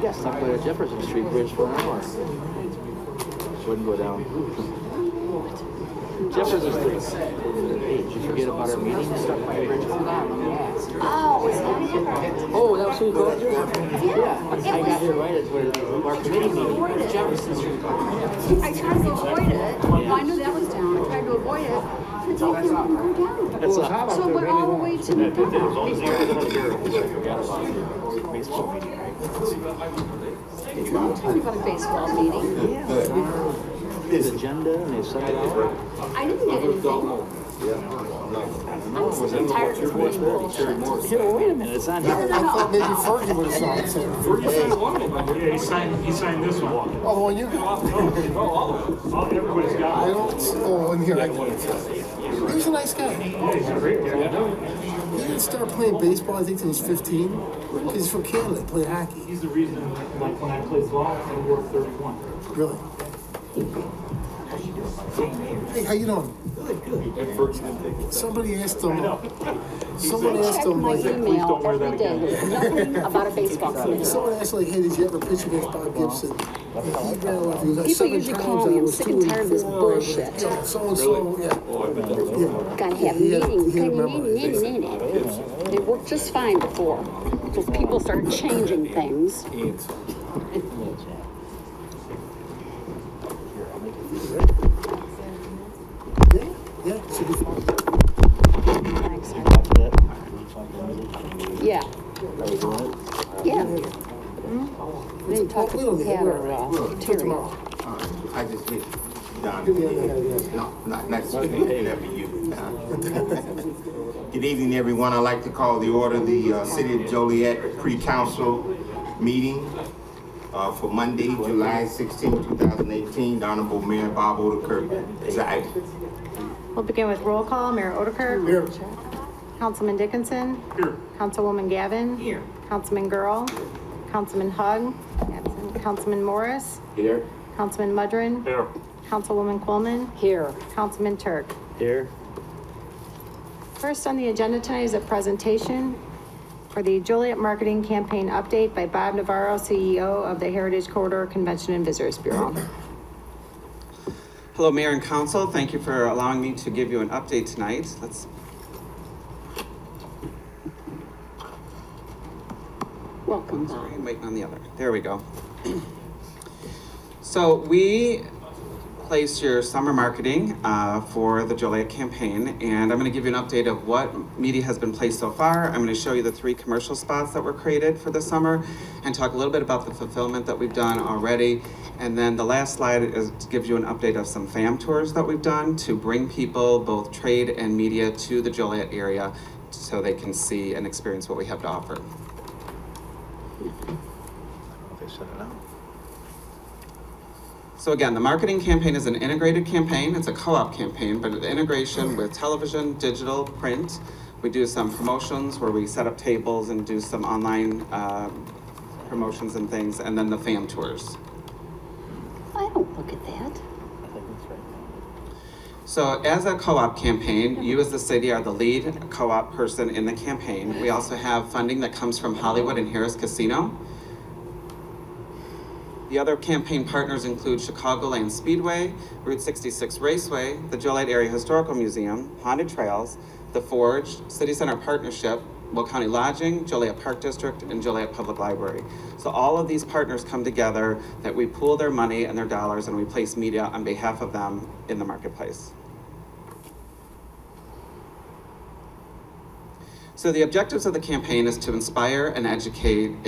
got stuck by the Jefferson Street Bridge for an hour. Wouldn't go down. Jefferson Street. Hey, did you forget about our meeting? Stuck by the bridge for an hour. Oh, is that it? Oh, that was who you called? Yeah. I got here right at where our committee meeting was Jefferson Street. I tried to avoid it. Well, I knew that was down. I tried to avoid it. It's like they won't go down. So it went all the way to the top. I forgot about the baseball meeting, right? It's not talking about a baseball meeting. Yeah. His agenda and they set it out. I didn't get anything. I'm sick and tired of this meeting bullshit. Here, wait a minute, it's on here. I thought maybe Fergie would have signed it. Fergie signed one of them. Yeah, he signed this one. Oh, the one you got? Everybody's got I don't, oh, in here, I get it. He was a nice guy. Yeah, he's a great guy. He didn't start playing baseball, I think, until he was 15. Because he's from Canada, played hockey. He's the reason, like, when I played golf, I wore 31. Really? Hey, how you doing? Somebody asked him. Someone asked Check him, my like, email every day. Nothing about a baseball committee. someone asked, like, hey, did you ever pitch against Bob Gibson? And he ran off. He was like, People 7 usually times call I me, I'm was sick and 2 tired of this 4. bullshit. Yeah, so-and-so, yeah. Gotta have He meetings. had a memo. They worked just fine before. Because people started changing things. Yeah, should be fine. Yeah. Yeah. We didn't talk We don't to need it. Pat We're or all right. Till Terry. tomorrow. I just hit Don. Give me the other hand, No, not speaking that for you. Good evening, everyone. I'd like to call the order the City of Joliet Pre-Council meeting for Monday, July 16, 2018. The Honorable Mayor Bob Odenkirk presiding. We'll begin with roll call. Mayor Odenkirk. Here. Councilman Dickinson. Here. Councilwoman Gavin. Here. Councilman Girl. Councilman Hug. Absent. Councilman Morris. Here. Councilman Mudrin. Here. Councilwoman Coleman. Here. Councilman Turk. Here. First on the agenda tonight is a presentation for the Joliet Marketing Campaign Update by Bob Navarro, CEO of the Heritage Corridor Convention and Visitors Bureau. Hello, Mayor and Council. Thank you for allowing me to give you an update tonight. Welcome, Sorry, Bob. I'm waiting on the other. There we go. So we placed your summer marketing for the Joliet campaign, and I'm going to give you an update of what media has been placed so far. I'm going to show you the 3 commercial spots that were created for the summer and talk a little bit about the fulfillment that we've done already. And then the last slide is to give you an update of some fam tours that we've done to bring people, both trade and media, to the Joliet area so they can see and experience what we have to offer. They set it out. So again, the marketing campaign is an integrated campaign. It's a co-op campaign, but an integration with television, digital, print. We do some promotions where we set up tables and do some online promotions and things, and then the fam tours. I don't look at that. I think that's right. So as a co-op campaign, you as the city are the lead co-op person in the campaign. We also have funding that comes from Hollywood and Harris Casino. The other campaign partners include Chicagoland Speedway, Route 66 Raceway, the Joliet Area Historical Museum, Haunted Trails, The Forge, City Center Partnership, Will County Lodging, Joliet Park District, and Joliet Public Library. So all of these partners come together that we pool their money and their dollars and we place media on behalf of them in the marketplace. So the objectives of the campaign is to inspire and educate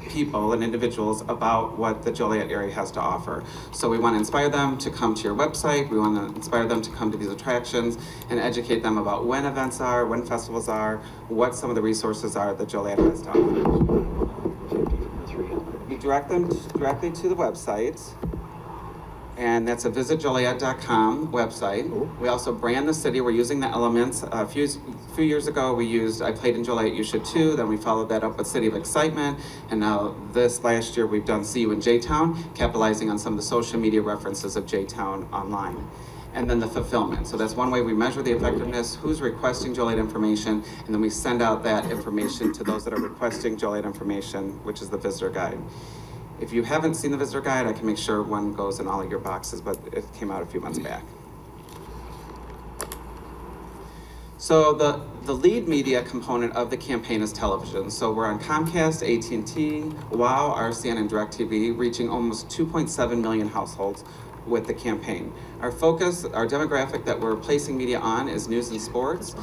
people and individuals about what the Joliet area has to offer. So we want to inspire them to come to your website, we want to inspire them to come to these attractions and educate them about when events are, when festivals are, what some of the resources are that Joliet has to offer. We direct them directly to the website, and that's a visitjoliet.com website. We also brand the city. We're using the elements. A few years ago, we used I Played in Joliet, You Should Too. Then we followed that up with City of Excitement. And now this last year, we've done See You in J-Town, capitalizing on some of the social media references of J-Town online. And then the fulfillment. So that's one way we measure the effectiveness, who's requesting Joliet information, and then we send out that information to those that are requesting Joliet information, which is the visitor guide. If you haven't seen the visitor guide, I can make sure one goes in all of your boxes, but it came out a few months back. So the lead media component of the campaign is television. So we're on Comcast, AT&T, WOW, RCN, and DirecTV, reaching almost 2.7 million households with the campaign. Our focus, our demographic that we're placing media on is news and sports,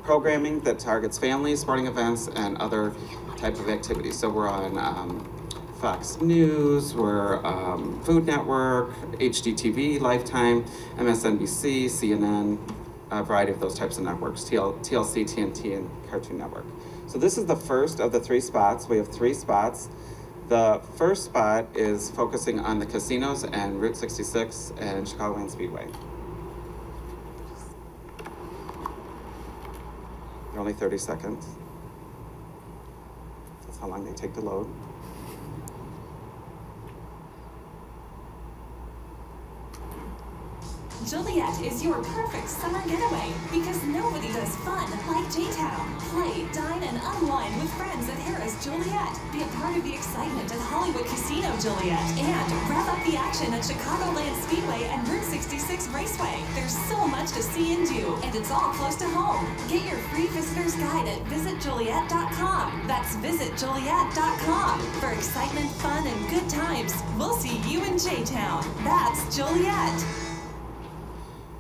programming that targets families, sporting events, and other type of activities. So we're on Fox News, we're Food Network, HGTV, Lifetime, MSNBC, CNN, a variety of those types of networks, TLC, TNT, and Cartoon Network. So this is the first of the 3 spots. We have 3 spots. The first spot is focusing on the casinos and Route 66 and Chicagoland Speedway. They're only 30 seconds. That's how long they take to load. Joliet is your perfect summer getaway because nobody does fun like J-Town. Play, dine, and unwind with friends at Harrah's Joliet. Be a part of the excitement at Hollywood Casino Joliet. And rev up the action at Chicagoland Speedway and Route 66 Raceway. There's so much to see and do, and it's all close to home. Get your free visitor's guide at visitjoliet.com. That's visitjoliet.com. For excitement, fun, and good times, we'll see you in J-Town. That's Joliet.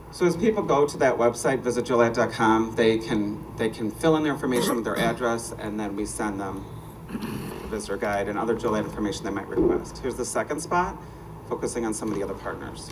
So as people go to that website, visitjoliet.com, they can fill in their information with their address, and then we send them the visitor guide and other Joliet information they might request. Here's the second spot, focusing on some of the other partners.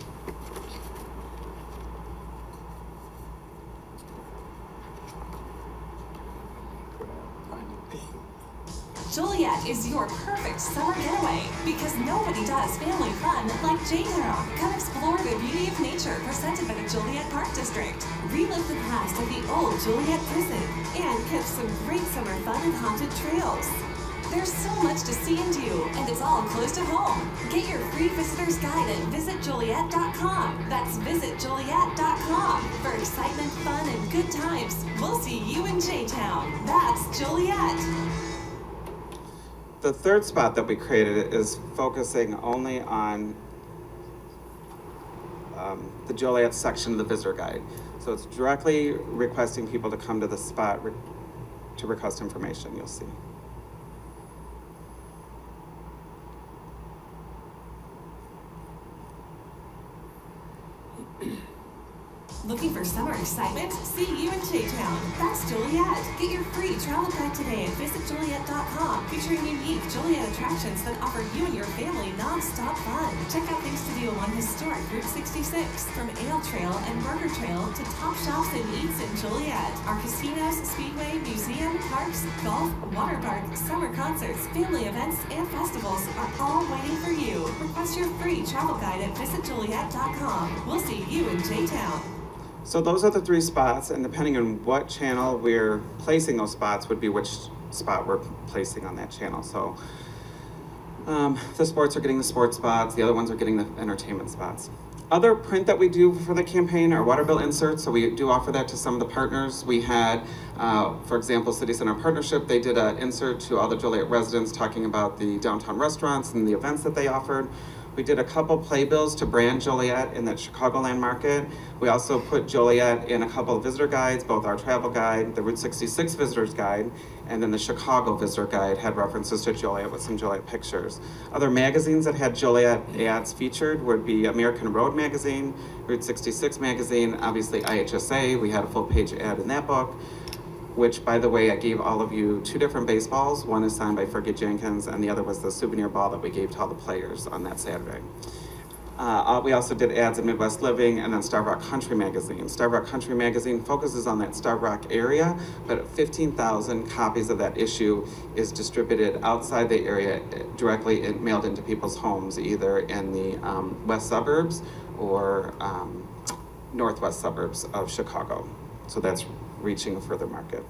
Joliet is your perfect summer getaway because nobody does family fun like J-Town. Come explore the beauty of nature presented by the Joliet Park District. Relive the past of the old Joliet prison and catch some great summer fun and haunted trails. There's so much to see and do, and it's all close to home. Get your free visitor's guide at visitjoliet.com. That's visitjoliet.com. For excitement, fun, and good times, we'll see you in J-Town. That's Joliet. The third spot that we created is focusing only on the Joliet section of the visitor guide. So it's directly requesting people to come to the spot to request information, you'll see. Looking for summer excitement? See you in J-Town. That's Joliet. Get your free travel guide today at visitjoliet.com, featuring unique Joliet attractions that offer you and your family non-stop fun. Check out things to do along historic Route 66, from Ale Trail and Burger Trail to top shops and eats in Joliet. Our casinos, speedway, museum, parks, golf, water park, summer concerts, family events, and festivals are all waiting for you. Request your free travel guide at visitjoliet.com. We'll see you in J-Town. So those are the 3 spots, and depending on what channel we're placing those spots would be which spot we're placing on that channel. So the sports are getting the sports spots, the other ones are getting the entertainment spots. Other print that we do for the campaign are water bill inserts, so we do offer that to some of the partners. We had, for example, City Center Partnership, they did an insert to all the Joliet residents talking about the downtown restaurants and the events that they offered. We did a couple playbills to brand Joliet in that Chicagoland market. We also put Joliet in a couple of visitor guides, both our travel guide, the Route 66 visitors guide, and then the Chicago visitor guide had references to Joliet with some Joliet pictures. Other magazines that had Joliet ads featured would be American Road magazine, Route 66 magazine, obviously IHSA, we had a full page ad in that book, which, by the way, I gave all of you 2 different baseballs. One is signed by Fergie Jenkins, and the other was the souvenir ball that we gave to all the players on that Saturday. We also did ads in Midwest Living and then Starved Rock Country Magazine. Starved Rock Country Magazine focuses on that Starved Rock area, but 15,000 copies of that issue is distributed outside the area, directly mailed into people's homes, either in the west suburbs or northwest suburbs of Chicago. So that's reaching a further market.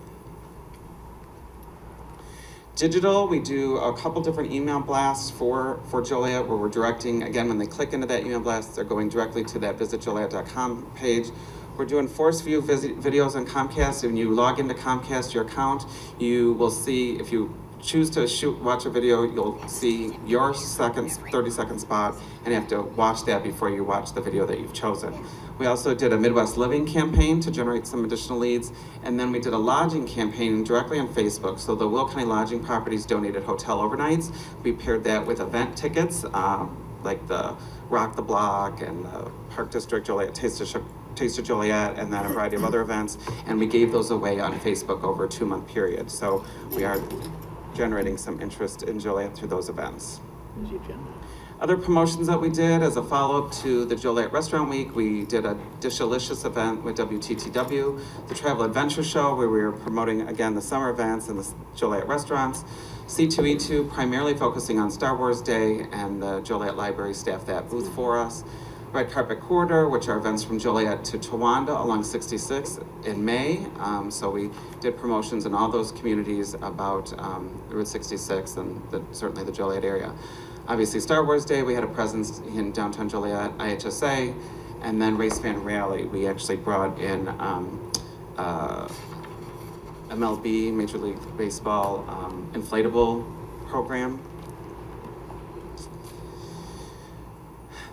Digital, we do a couple different email blasts for Joliet where we're directing, again, when they click into that email blast, they're going directly to that visitjoliet.com page. We're doing force view videos on Comcast. When you log into Comcast, your account, you will see, if you choose to watch a video, you'll see your 30-second spot, and you have to watch that before you watch the video that you've chosen. We also did a Midwest Living campaign to generate some additional leads, and then we did a lodging campaign directly on Facebook. So the Will County Lodging Properties donated hotel overnights. We paired that with event tickets, like the Rock the Block and the Park District Joliet Taste of Joliet, and then a variety of other events, and we gave those away on Facebook over a 2-month period. So we are generating some interest in Joliet through those events. Other promotions that we did as a follow-up to the Joliet Restaurant Week, we did a Dishalicious event with WTTW, the Travel Adventure Show, where we were promoting, again, the summer events and the Joliet restaurants, C2E2, primarily focusing on Star Wars Day, and the Joliet Library staffed that booth for us. Red Carpet Corridor, which are events from Joliet to Towanda along 66 in May. So we did promotions in all those communities about Route 66 and certainly the Joliet area. Obviously Star Wars Day, we had a presence in downtown Joliet, IHSA, and then Race Fan Rally. We actually brought in MLB, Major League Baseball, inflatable program.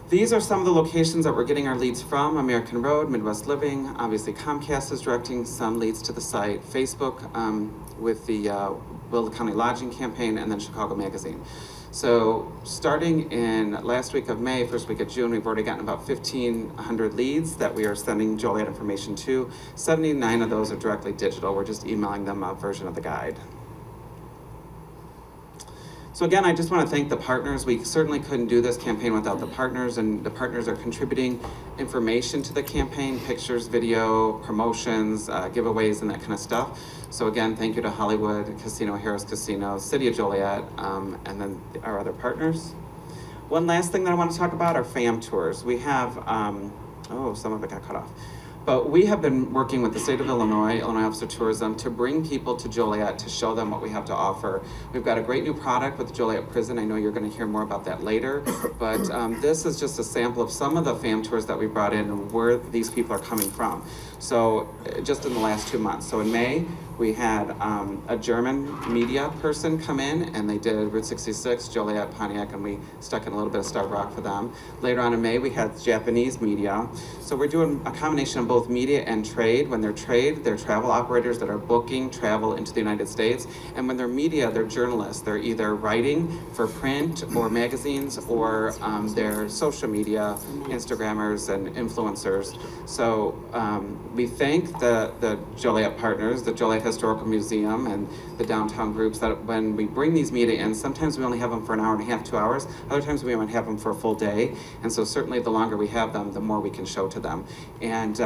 These are some of the locations that we're getting our leads from: American Road, Midwest Living, obviously Comcast is directing some leads to the site, Facebook with the Will County Lodging campaign, and then Chicago Magazine. So starting in last week of May, first week of June, we've already gotten about 1,500 leads that we are sending Joliet information to. 79 of those are directly digital. We're just emailing them a version of the guide. So again, I just want to thank the partners. We certainly couldn't do this campaign without the partners, and the partners are contributing information to the campaign, pictures, video, promotions, giveaways, and that kind of stuff. So again, thank you to Hollywood Casino, Harris Casino, City of Joliet, and then our other partners. One last thing that I want to talk about are FAM tours. We have, oh, some of it got cut off. But we have been working with the state of Illinois, Illinois Office of Tourism, to bring people to Joliet to show them what we have to offer. We've got a great new product with the Joliet Prison. I know you're going to hear more about that later. But this is just a sample of some of the FAM tours that we brought in and where these people are coming from. So just in the last 2 months. So in May, we had a German media person come in, and they did Route 66, Joliet, Pontiac, and we stuck in a little bit of Star Rock for them. Later on in May, we had Japanese media. So we're doing a combination of both media and trade. When they're trade, they're travel operators that are booking travel into the United States. And when they're media, they're journalists. They're either writing for print or magazines, or they're social media, Instagrammers and influencers. So we thank the Joliet partners, the Joliet Historical Museum and the downtown groups, that when we bring these media in, sometimes we only have them for an hour and a half, 2 hours. Other times we might have them for a full day. And so certainly the longer we have them, the more we can show to them. And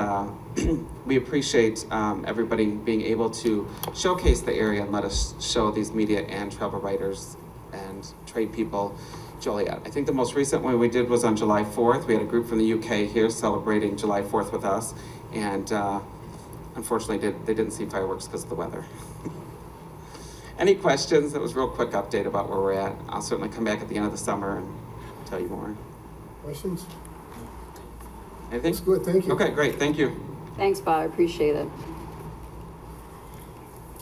we appreciate everybody being able to showcase the area and let us show these media and travel writers and trade people Joliet. I think the most recent one we did was on July 4th. We had a group from the UK here celebrating July 4th with us. And unfortunately, they didn't see fireworks because of the weather. Any questions? That was a real quick update about where we're at. I'll certainly come back at the end of the summer and tell you more. Questions? Anything? That's good, thank you. Okay, great, thank you. Thanks, Bob, I appreciate it.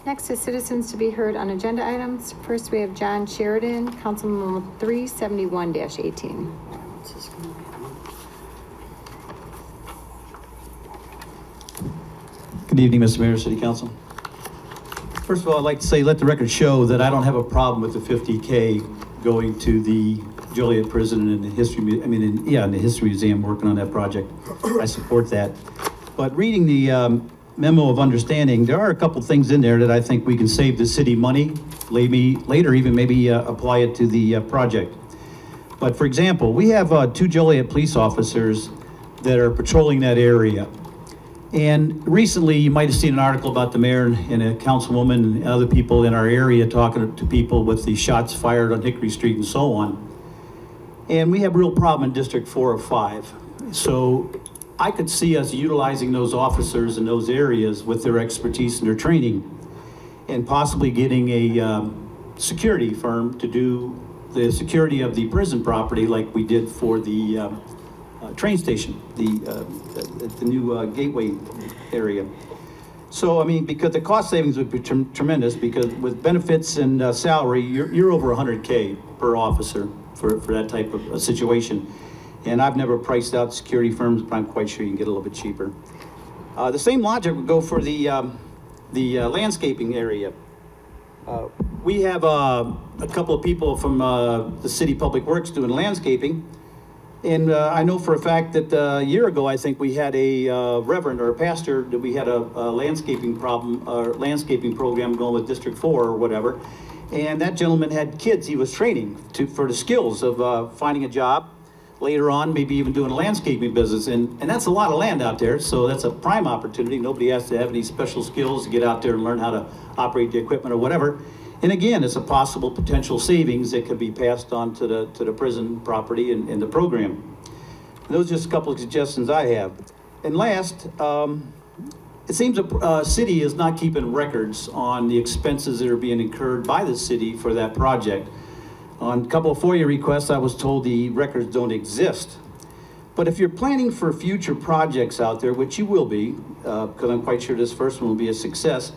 Next is citizens to be heard on agenda items. First, we have John Sheridan, Councilman 371-18. Good evening, Mr. Mayor, City Council. First of all, I'd like to say, let the record show that I don't have a problem with the $50K going to the Joliet Prison and the History, in the History Museum, working on that project. I support that. But reading the memo of understanding, there are a couple things in there that I think we can save the city money, later even maybe apply it to the project. But for example, we have 2 Joliet police officers that are patrolling that area. And recently, you might have seen an article about the mayor and a councilwoman and other people in our area talking to people with the shots fired on Hickory Street and so on. And we have a real problem in District 4 of 5. So I could see us utilizing those officers in those areas with their expertise and their training, and possibly getting a security firm to do the security of the prison property like we did for the train station, the new gateway area. So, I mean, because the cost savings would be tremendous, because with benefits and salary, you're over 100K per officer for that type of a situation. And I've never priced out security firms, but I'm quite sure you can get a little bit cheaper. The same logic would go for the landscaping area. We have a couple of people from the City Public Works doing landscaping. And I know for a fact that a year ago, I think we had a reverend or a pastor, that we had a landscaping problem, or landscaping program going with District 4 or whatever. And that gentleman had kids he was training for the skills of finding a job later on, maybe even doing a landscaping business. And that's a lot of land out there, so that's a prime opportunity. Nobody has to have any special skills to get out there and learn how to operate the equipment or whatever. And again, it's a possible potential savings that could be passed on to the prison property and the program. Those are just a couple of suggestions I have. And last, it seems a city is not keeping records on the expenses that are being incurred by the city for that project. On a couple of FOIA requests, I was told the records don't exist. But if you're planning for future projects out there, which you will be, because I'm quite sure this first one will be a success,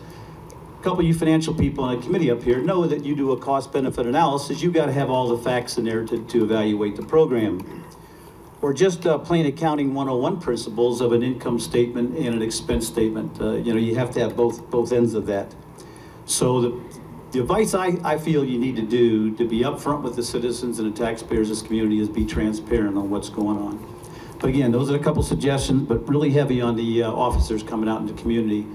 a couple of you financial people on the committee up here know that you do a cost-benefit analysis. You've got to have all the facts in there to evaluate the program. Or just plain accounting 101 principles of an income statement and an expense statement. You know, you have to have both ends of that. So the advice I feel you need to do to be upfront with the citizens and the taxpayers of this community is be transparent on what's going on. But again, those are a couple suggestions, but really heavy on the officers coming out in the community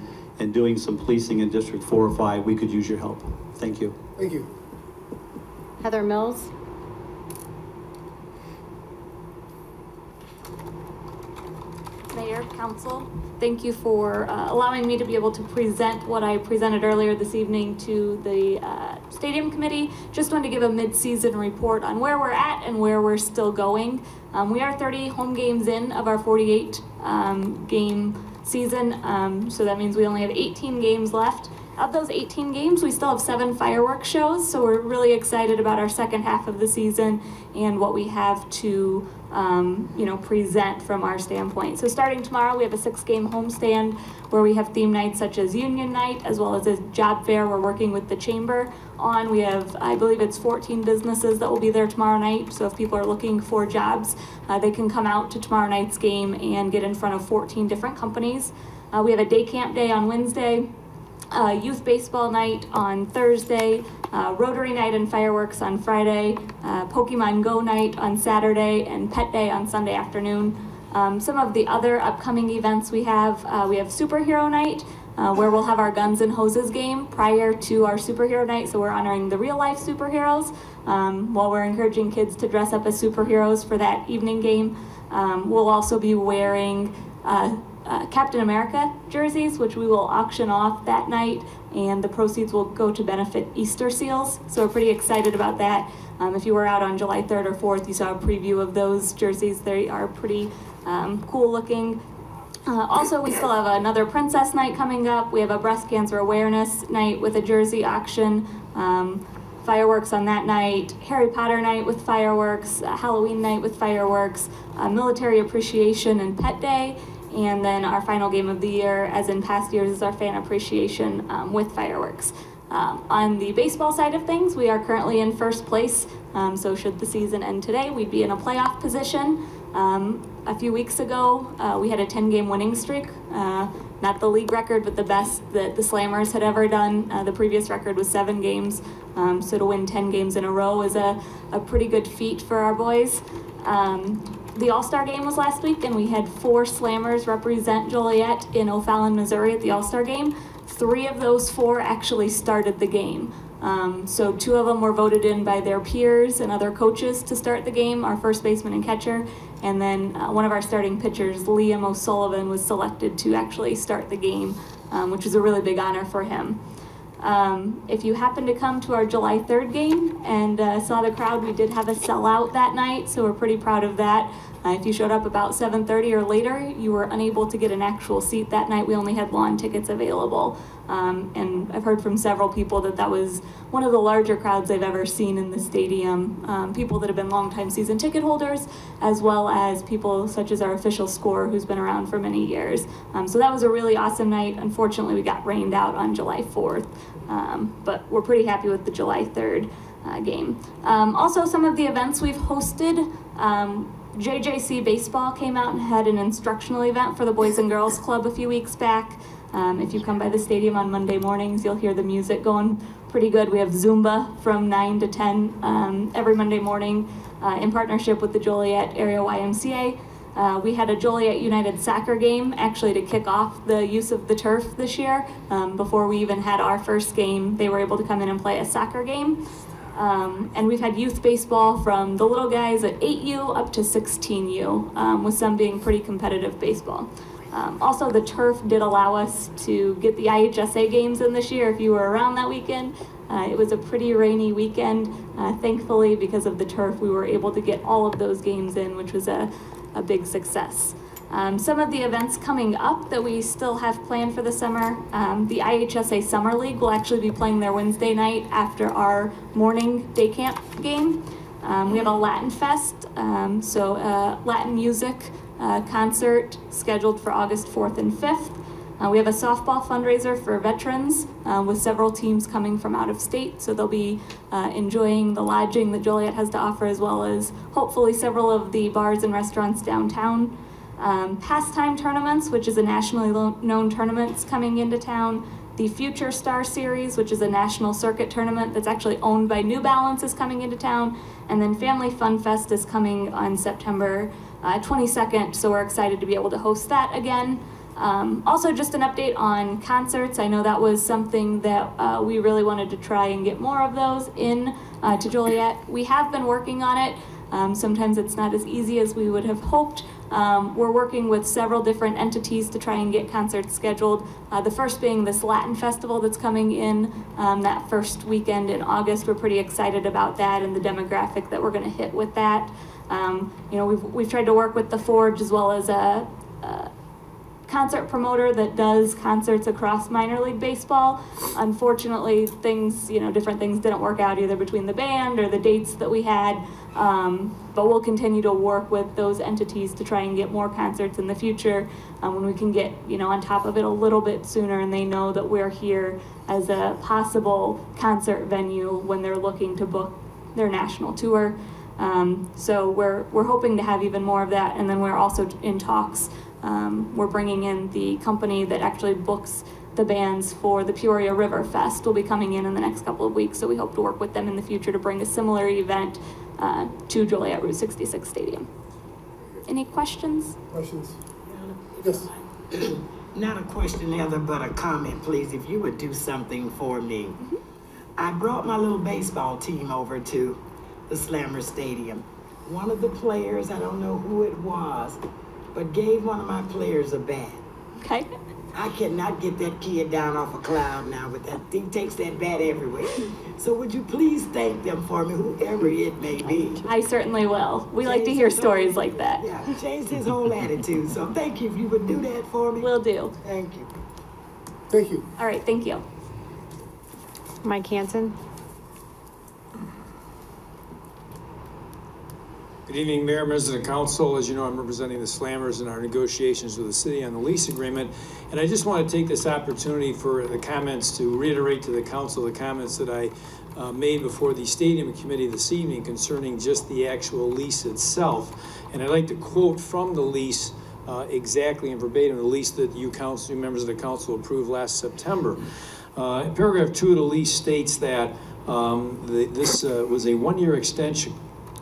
and doing some policing in District 4 or 5. We could use your help. Thank you. Thank you. Heather Mills. Mayor, Council, thank you for allowing me to be able to present what I presented earlier this evening to the Stadium Committee. Just wanted to give a mid-season report on where we're at and where we're still going. We are 30 home games in of our 48 game season, so that means we only have 18 games left. Of those 18 games, we still have 7 fireworks shows, so we're really excited about our second half of the season and what we have to present from our standpoint. So starting tomorrow, we have a 6-game homestand where we have theme nights such as Union Night, as well as a job fair we're working with the Chamber on. We have, I believe it's 14 businesses that will be there tomorrow night, so if people are looking for jobs, they can come out to tomorrow night's game and get in front of 14 different companies. We have a day camp day on Wednesday, youth baseball night on Thursday, Rotary night and fireworks on Friday, Pokemon Go night on Saturday, and Pet Day on Sunday afternoon. Some of the other upcoming events we have Superhero Night, where we'll have our Guns and Hoses game prior to our Superhero Night, so we're honoring the real life superheroes, while we're encouraging kids to dress up as superheroes for that evening game. We'll also be wearing Captain America jerseys, which we will auction off that night, and the proceeds will go to benefit Easter Seals. So we're pretty excited about that. If you were out on July 3rd or 4th, you saw a preview of those jerseys. They are pretty cool looking. Also, we still have another Princess Night coming up. We have a breast cancer awareness night with a jersey auction. Fireworks on that night, Harry Potter night with fireworks, Halloween night with fireworks, military appreciation and pet day. And then our final game of the year, as in past years, is our fan appreciation with fireworks. On the baseball side of things, we are currently in first place. So should the season end today, we'd be in a playoff position. A few weeks ago, we had a 10-game winning streak. Not the league record, but the best that the Slammers had ever done. The previous record was 7 games. So to win 10 games in a row is a pretty good feat for our boys. The All-Star game was last week, and we had 4 Slammers represent Joliet in O'Fallon, Missouri at the All-Star game. 3 of those 4 actually started the game. So 2 of them were voted in by their peers and other coaches to start the game, our first baseman and catcher. And then one of our starting pitchers, Liam O'Sullivan, was selected to actually start the game, which was a really big honor for him. If you happen to come to our July 3rd game and saw the crowd, we did have a sellout that night, so we're pretty proud of that. If you showed up about 7:30 or later, you were unable to get an actual seat that night. We only had lawn tickets available. And I've heard from several people that that was one of the larger crowds they've ever seen in the stadium. People that have been longtime season ticket holders, as well as people such as our official scorer who's been around for many years. So that was a really awesome night. Unfortunately, we got rained out on July 4th, but we're pretty happy with the July 3rd game. Also, some of the events we've hosted, JJC Baseball came out and had an instructional event for the Boys and Girls Club a few weeks back. If you come by the stadium on Monday mornings, you'll hear the music going pretty good. We have Zumba from 9 to 10 every Monday morning in partnership with the Joliet Area YMCA. We had a Joliet United soccer game actually to kick off the use of the turf this year. Before we even had our first game, they were able to come in and play a soccer game. And we've had youth baseball from the little guys at 8U up to 16U, with some being pretty competitive baseball. Also, the turf did allow us to get the IHSA games in this year if you were around that weekend. It was a pretty rainy weekend. Thankfully, because of the turf, we were able to get all of those games in, which was a big success. Some of the events coming up that we still have planned for the summer, the IHSA Summer League will actually be playing their Wednesday night after our morning day camp game. We have a Latin Fest, so Latin music concert scheduled for August 4th and 5th. We have a softball fundraiser for veterans with several teams coming from out of state, so they'll be enjoying the lodging that Joliet has to offer, as well as hopefully several of the bars and restaurants downtown. Pastime tournaments, which is a nationally known tournament coming into town. The Future Star Series, which is a national circuit tournament that's actually owned by New Balance, is coming into town. And then Family Fun Fest is coming on September 22nd, so we're excited to be able to host that again. Also, just an update on concerts. I know that was something that we really wanted to try and get more of those in to Joliet. We have been working on it. Sometimes it's not as easy as we would have hoped. We're working with several different entities to try and get concerts scheduled. The first being this Latin Festival that's coming in that first weekend in August. We're pretty excited about that and the demographic that we're going to hit with that. You know, we've tried to work with the Forge as well as a concert promoter that does concerts across minor league baseball. Unfortunately, different things didn't work out either between the band or the dates that we had. But we'll continue to work with those entities to try and get more concerts in the future when we can get, on top of it a little bit sooner, and they know that we're here as a possible concert venue when they're looking to book their national tour. So we're hoping to have even more of that, and then we're also in talks. We're bringing in the company that actually books the bands for the Peoria River Fest. Will be coming in the next couple of weeks, so we hope to work with them in the future to bring a similar event to Joliet Route 66 Stadium. Any questions? Questions? Yes. Not a question, Heather, but a comment, please. If you would do something for me. Mm-hmm. I brought my little baseball team over to the Slammer Stadium. One of the players, I don't know who it was, but gave one of my players a bat. Okay. I cannot get that kid down off a cloud now with that. He takes that bat everywhere. So would you please thank them for me, whoever it may be? I certainly will. We like to hear stories like that. Yeah, changed his whole attitude. So thank you if you would do that for me. Will do. Thank you. Thank you. All right, thank you. Mike Hanson. Good evening, Mayor, members of the council. As you know, I'm representing the Slammers in our negotiations with the city on the lease agreement. And I just want to take this opportunity for the comments to reiterate to the council the comments that I made before the stadium committee this evening concerning just the actual lease itself. And I'd like to quote from the lease exactly and verbatim the lease that you members of the council approved last September. Paragraph 2 of the lease states that this was a one-year extension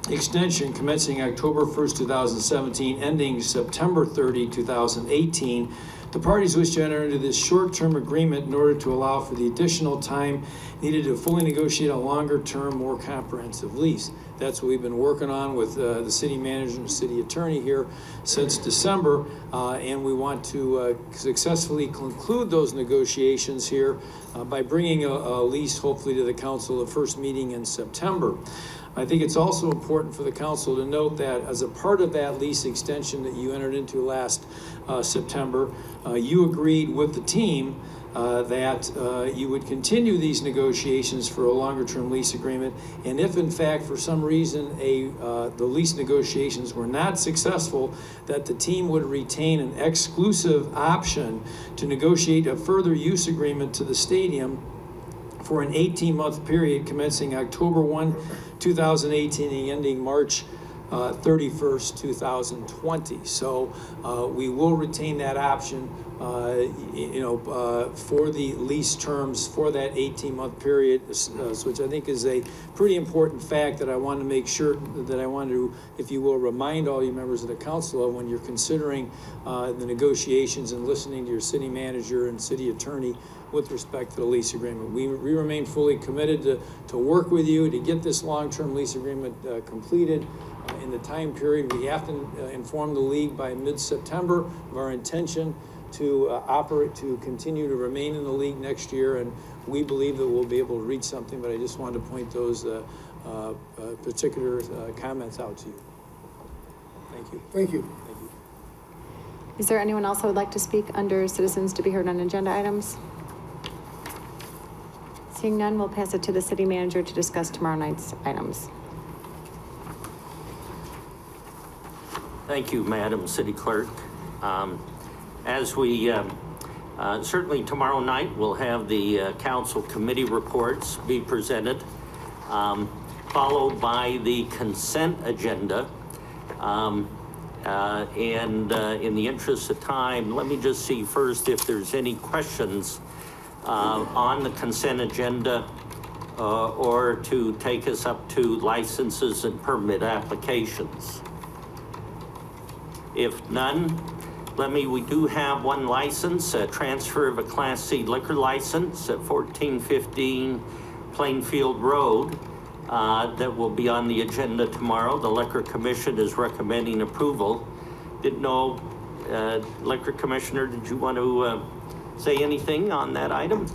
commencing October 1st, 2017, ending September 30, 2018. The parties wish to enter into this short-term agreement in order to allow for the additional time needed to fully negotiate a longer-term, more comprehensive lease. That's what we've been working on with the city manager and city attorney here since December, and we want to successfully conclude those negotiations here by bringing a lease, hopefully, to the council the first meeting in September. I think it's also important for the council to note that as a part of that lease extension that you entered into last September, you agreed with the team that you would continue these negotiations for a longer-term lease agreement, and if in fact for some reason the lease negotiations were not successful, that the team would retain an exclusive option to negotiate a further use agreement to the stadium for an 18-month period commencing October 1, 2018 and ending March 31st, 2020. So we will retain that option, for the lease terms for that 18-month period, which I think is a pretty important fact that I want to make sure that I want to, if you will, remind all you members of the council of when you're considering the negotiations and listening to your city manager and city attorney with respect to the lease agreement. We remain fully committed to work with you to get this long-term lease agreement completed in the time period. We have to inform the league by mid-September of our intention to continue to remain in the league next year, and we believe that we'll be able to reach something, but I just wanted to point those particular comments out to you. Thank you. Thank you. Thank you. Is there anyone else who would like to speak under citizens to be heard on agenda items? Seeing none, we'll pass it to the city manager to discuss tomorrow night's items. Thank you, Madam City Clerk. As we certainly tomorrow night we'll have the council committee reports be presented, followed by the consent agenda. In the interest of time, let me just see first if there's any questions on the consent agenda or to take us up to licenses and permit applications. If none, we do have one license, a transfer of a Class C liquor license at 1415 Plainfield Road that will be on the agenda tomorrow. The Liquor Commission is recommending approval. Didn't know, Liquor Commissioner, did you want to say anything on that item?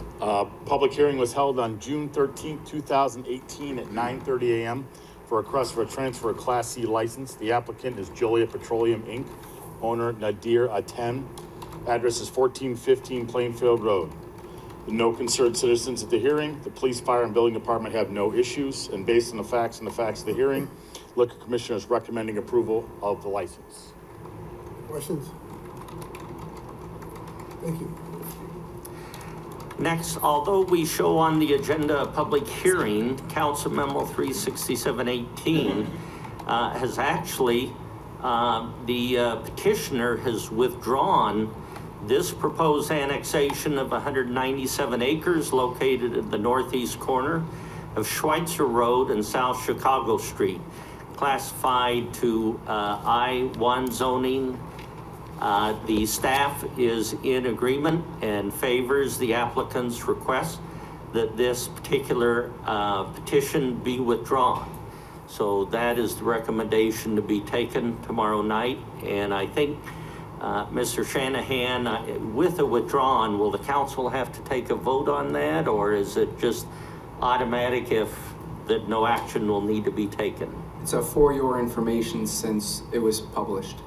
Public hearing was held on June 13th, 2018 at 9:30 a.m. for a request for a transfer of Class C license. The applicant is Joliet Petroleum, Inc., owner Nadir Atem. Address is 1415 Plainfield Road. No concerned citizens at the hearing. The police, fire, and building department have no issues, and based on the facts of the hearing, Liquor Commissioner is recommending approval of the license. Questions? Thank you. Next, although we show on the agenda a public hearing, Council Memo 36718 has actually, the petitioner has withdrawn this proposed annexation of 197 acres located at the northeast corner of Schweitzer Road and South Chicago Street, classified to I-1 zoning. The staff is in agreement and favors the applicant's request that this particular petition be withdrawn. So that is the recommendation to be taken tomorrow night. And I think, Mr. Shanahan, with a withdrawn, will the council have to take a vote on that, or is it just automatic if that no action will need to be taken? It's for your information since it was published.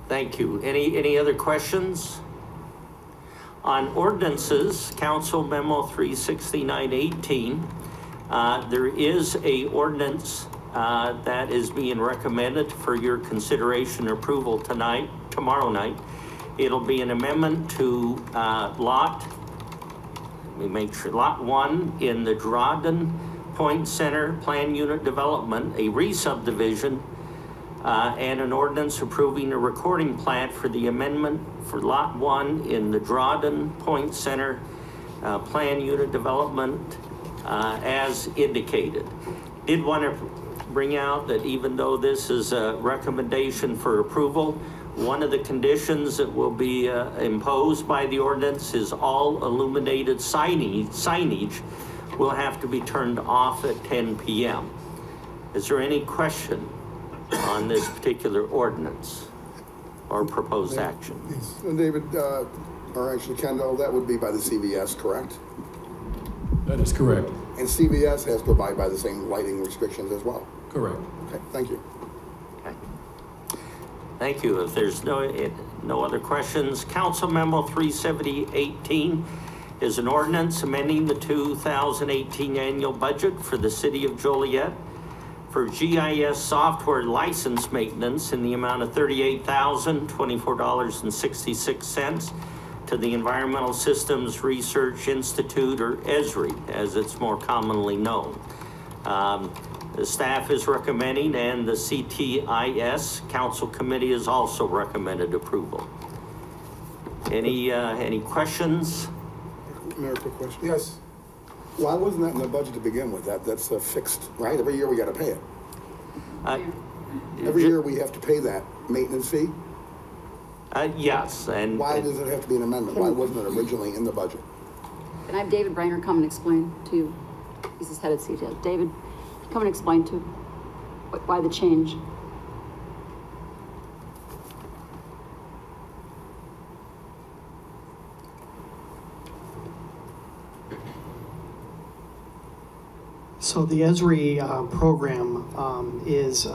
Thank you. Any other questions? On ordinances, Council Memo 36918, there is a ordinance that is being recommended for your consideration or approval tomorrow night. It'll be an amendment to Lot 1 in the Drodden Point Center Plan Unit Development, a re-subdivision, and an ordinance approving a recording plat for the amendment for Lot 1 in the Drodden Point Center Plan Unit Development as indicated. Did want to bring out that even though this is a recommendation for approval, one of the conditions that will be imposed by the ordinance is all illuminated signage will have to be turned off at 10 p.m. Is there any question on this particular ordinance or proposed action? And David, or actually Kendall, that would be by the CVS, correct? That is correct. And CVS has to abide by the same lighting restrictions as well. Correct. Okay, thank you. Okay. Thank you. If there's no other questions, Council Memo 37018 is an ordinance amending the 2018 annual budget for the City of Joliet for GIS software license maintenance in the amount of $38,024.66 to the Environmental Systems Research Institute, or ESRI, as it's more commonly known. The staff is recommending, and the CTIS Council Committee has also recommended approval. Any questions? Mayor, quick question. Yes. Why wasn't that in the budget to begin with? That's fixed, right? Every year we got to pay it. Every year we have to pay that maintenance fee? Yes. And why does it have to be an amendment? Why wasn't it originally in the budget? Can I have David Briner come and explain to you? He's head of CTIS. David, come and explain to why the change. So the ESRI program is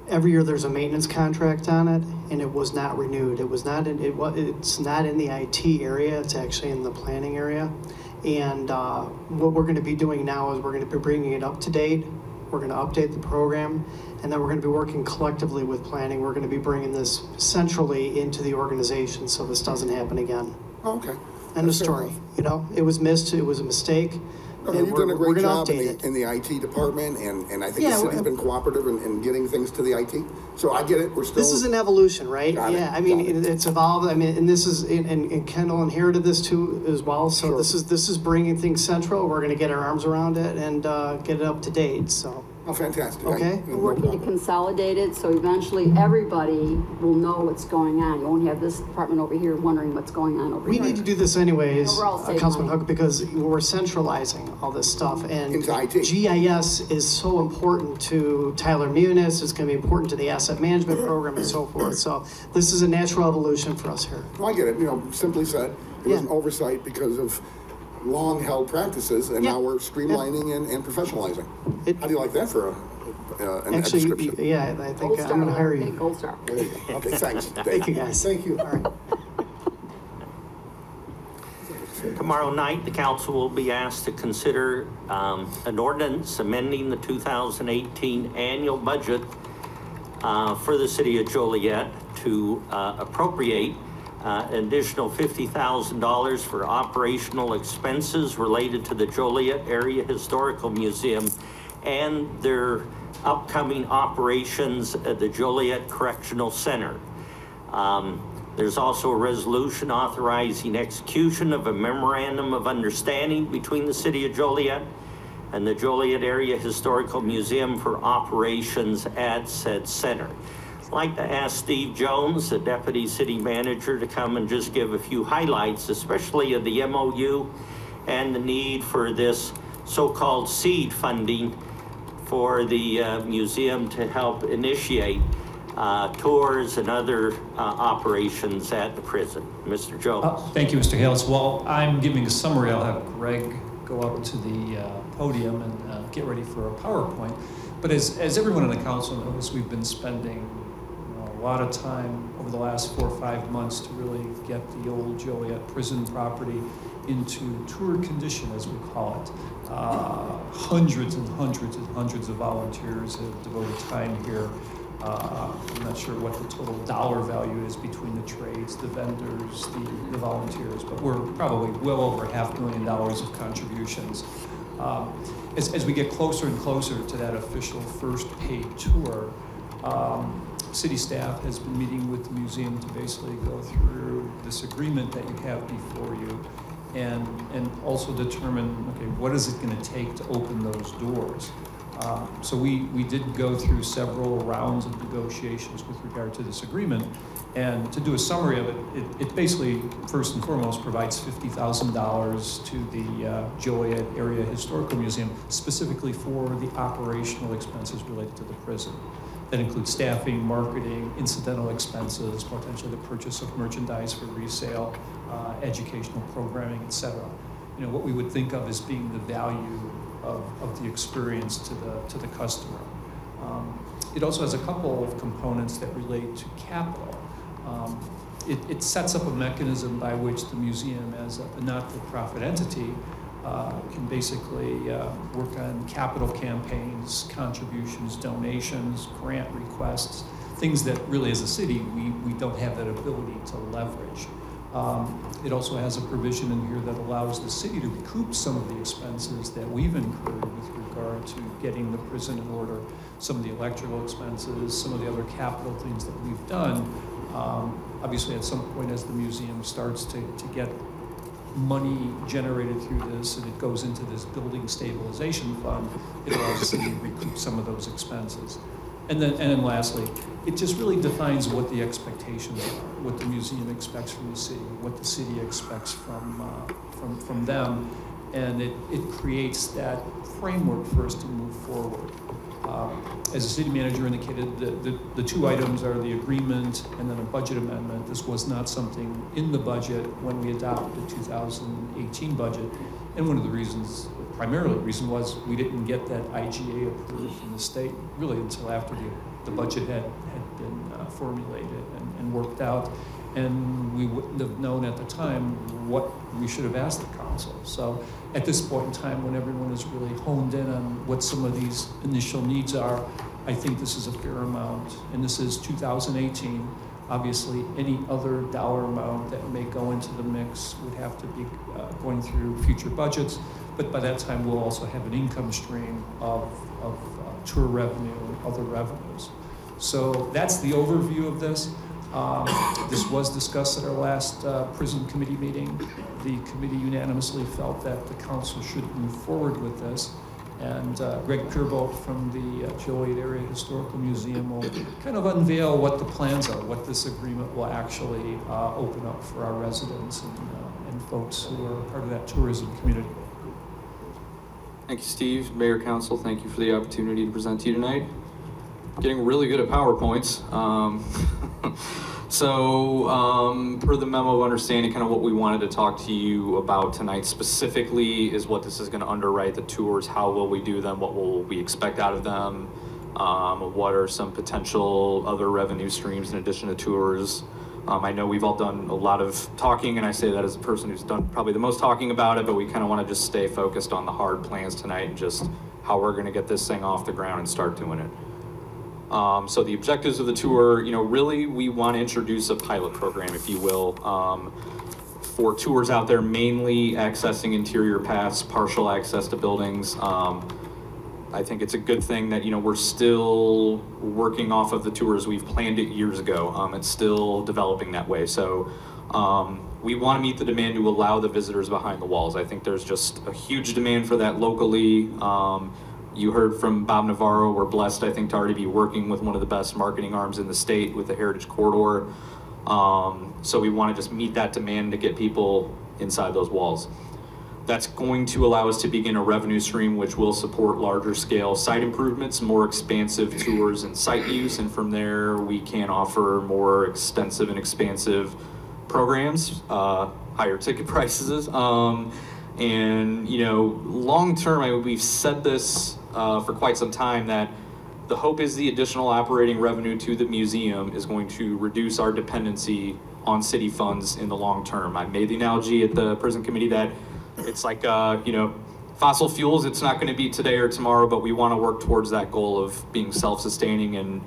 every year there's a maintenance contract on it, and it was not renewed. It's not in the IT area. It's actually in the planning area. And what we're going to be doing now is we're going to be bringing it up to date. We're going to update the program, and then we're going to be working collectively with planning. We're going to be bringing this centrally into the organization so this doesn't happen again. Oh, okay. End of story. You know, it was missed. It was a mistake. No, you've done a great job in the IT department, and I think the city's been cooperative in getting things to the IT. So I get it. We're still. This is an evolution, right? I mean, it's evolved. I mean, and this is, and Kendall inherited this too as well. So sure. This is bringing things central. We're going to get our arms around it and get it up to date. So. Oh, fantastic. Okay. We're working to consolidate it, so eventually everybody will know what's going on. You won't have this department over here wondering what's going on over here. We need to do this anyways, Councilman Hook, because we're centralizing all this stuff. And into IT. GIS is so important to Tyler Muniz. It's going to be important to the asset management program and so forth. So this is a natural evolution for us here. Well, I get it. You know, simply said, it was an oversight because of long-held practices, and now we're streamlining and professionalizing. How do you like that for an description? Yeah, I think I'm going to hire you. Gold star. There you go. Okay, thanks. Thank you, guys. Thank you. All right. Tomorrow night, the council will be asked to consider an ordinance amending the 2018 annual budget for the city of Joliet to appropriate an additional $50,000 for operational expenses related to the Joliet Area Historical Museum and their upcoming operations at the Joliet Correctional Center. There's also a resolution authorizing execution of a memorandum of understanding between the city of Joliet and the Joliet Area Historical Museum for operations at said center. I'd like to ask Steve Jones, the Deputy City Manager, to come and just give a few highlights, especially of the MOU and the need for this so-called seed funding for the museum to help initiate tours and other operations at the prison. Mr. Jones. Thank you, Mr. Hales. While I'm giving a summary, I'll have Greg go up to the podium and get ready for a PowerPoint. But as everyone in the council knows, we've been spending a lot of time over the last 4 or 5 months to really get the old Joliet prison property into tour condition, as we call it. Hundreds and hundreds and hundreds of volunteers have devoted time here. I'm not sure what the total dollar value is between the trades, the vendors, the volunteers, but we're probably well over $500,000 of contributions. As we get closer and closer to that official first paid tour, city staff has been meeting with the museum to basically go through this agreement that you have before you and also determine, okay, what is it going to take to open those doors? So we did go through several rounds of negotiations with regard to this agreement. And to do a summary of it, it basically, first and foremost, provides $50,000 to the Joliet Area Historical Museum, specifically for the operational expenses related to the prison. That includes staffing, marketing, incidental expenses, potentially the purchase of merchandise for resale, educational programming, etc. what we would think of as being the value of the experience to the customer. It also has a couple of components that relate to capital. It sets up a mechanism by which the museum, as a not-for-profit entity, can basically work on capital campaigns, contributions, donations, grant requests, things that really as a city we don't have that ability to leverage. It also has a provision in here that allows the city to recoup some of the expenses that we've incurred with regard to getting the prison in order, some of the electrical expenses, some of the other capital things that we've done. Obviously, at some point as the museum starts to get money generated through this and it goes into this building stabilization fund, it allows the city to recoup some of those expenses. And then lastly, it just really defines what the expectations are, what the museum expects from the city, what the city expects from them, and it creates that framework for us to move forward. As the city manager indicated, the two items are the agreement and then a budget amendment. This was not something in the budget when we adopted the 2018 budget, and one of the reasons, primarily the reason, was we didn't get that IGA approved from the state really until after the budget had been formulated and worked out, and we wouldn't have known at the time what we should have asked the council. So at this point in time, when everyone is really honed in on what some of these initial needs are, I think this is a fair amount, and this is 2018. Obviously, any other dollar amount that may go into the mix would have to be going through future budgets, but by that time we'll also have an income stream of tour revenue and other revenues. So that's the overview of this. This was discussed at our last prison committee meeting. The committee unanimously felt that the council should move forward with this. And Greg Peerbolt from the Joliet Area Historical Museum will kind of unveil what the plans are, what this agreement will actually open up for our residents and folks who are part of that tourism community. Thank you, Steve. Mayor, Council, thank you for the opportunity to present to you tonight. Getting really good at PowerPoints. Per the memo of understanding, kind of what we wanted to talk to you about tonight specifically is what this is going to underwrite the tours, how will we do them, what will we expect out of them, what are some potential other revenue streams in addition to tours. I know we've all done a lot of talking, and I say that as a person who's done probably the most talking about it, but we kind of want to just stay focused on the hard plans tonight and just how we're going to get this thing off the ground and start doing it. So the objectives of the tour, really we want to introduce a pilot program, if you will, for tours out there, mainly accessing interior paths, partial access to buildings. I think it's a good thing that, we're still working off of the tours. We've planned it years ago. It's still developing that way. So we want to meet the demand to allow the visitors behind the walls. I think there's just a huge demand for that locally. You heard from Bob Navarro, we're blessed, I think, to already be working with one of the best marketing arms in the state with the Heritage Corridor. So we want to just meet that demand to get people inside those walls. That's going to allow us to begin a revenue stream which will support larger scale site improvements, more expansive tours and site use, and from there we can offer more extensive and expansive programs, higher ticket prices. And long term, we've said this for quite some time, that the hope is the additional operating revenue to the museum is going to reduce our dependency on city funds in the long term. I made the analogy at the prison committee that it's like, fossil fuels, it's not going to be today or tomorrow, but we want to work towards that goal of being self-sustaining, and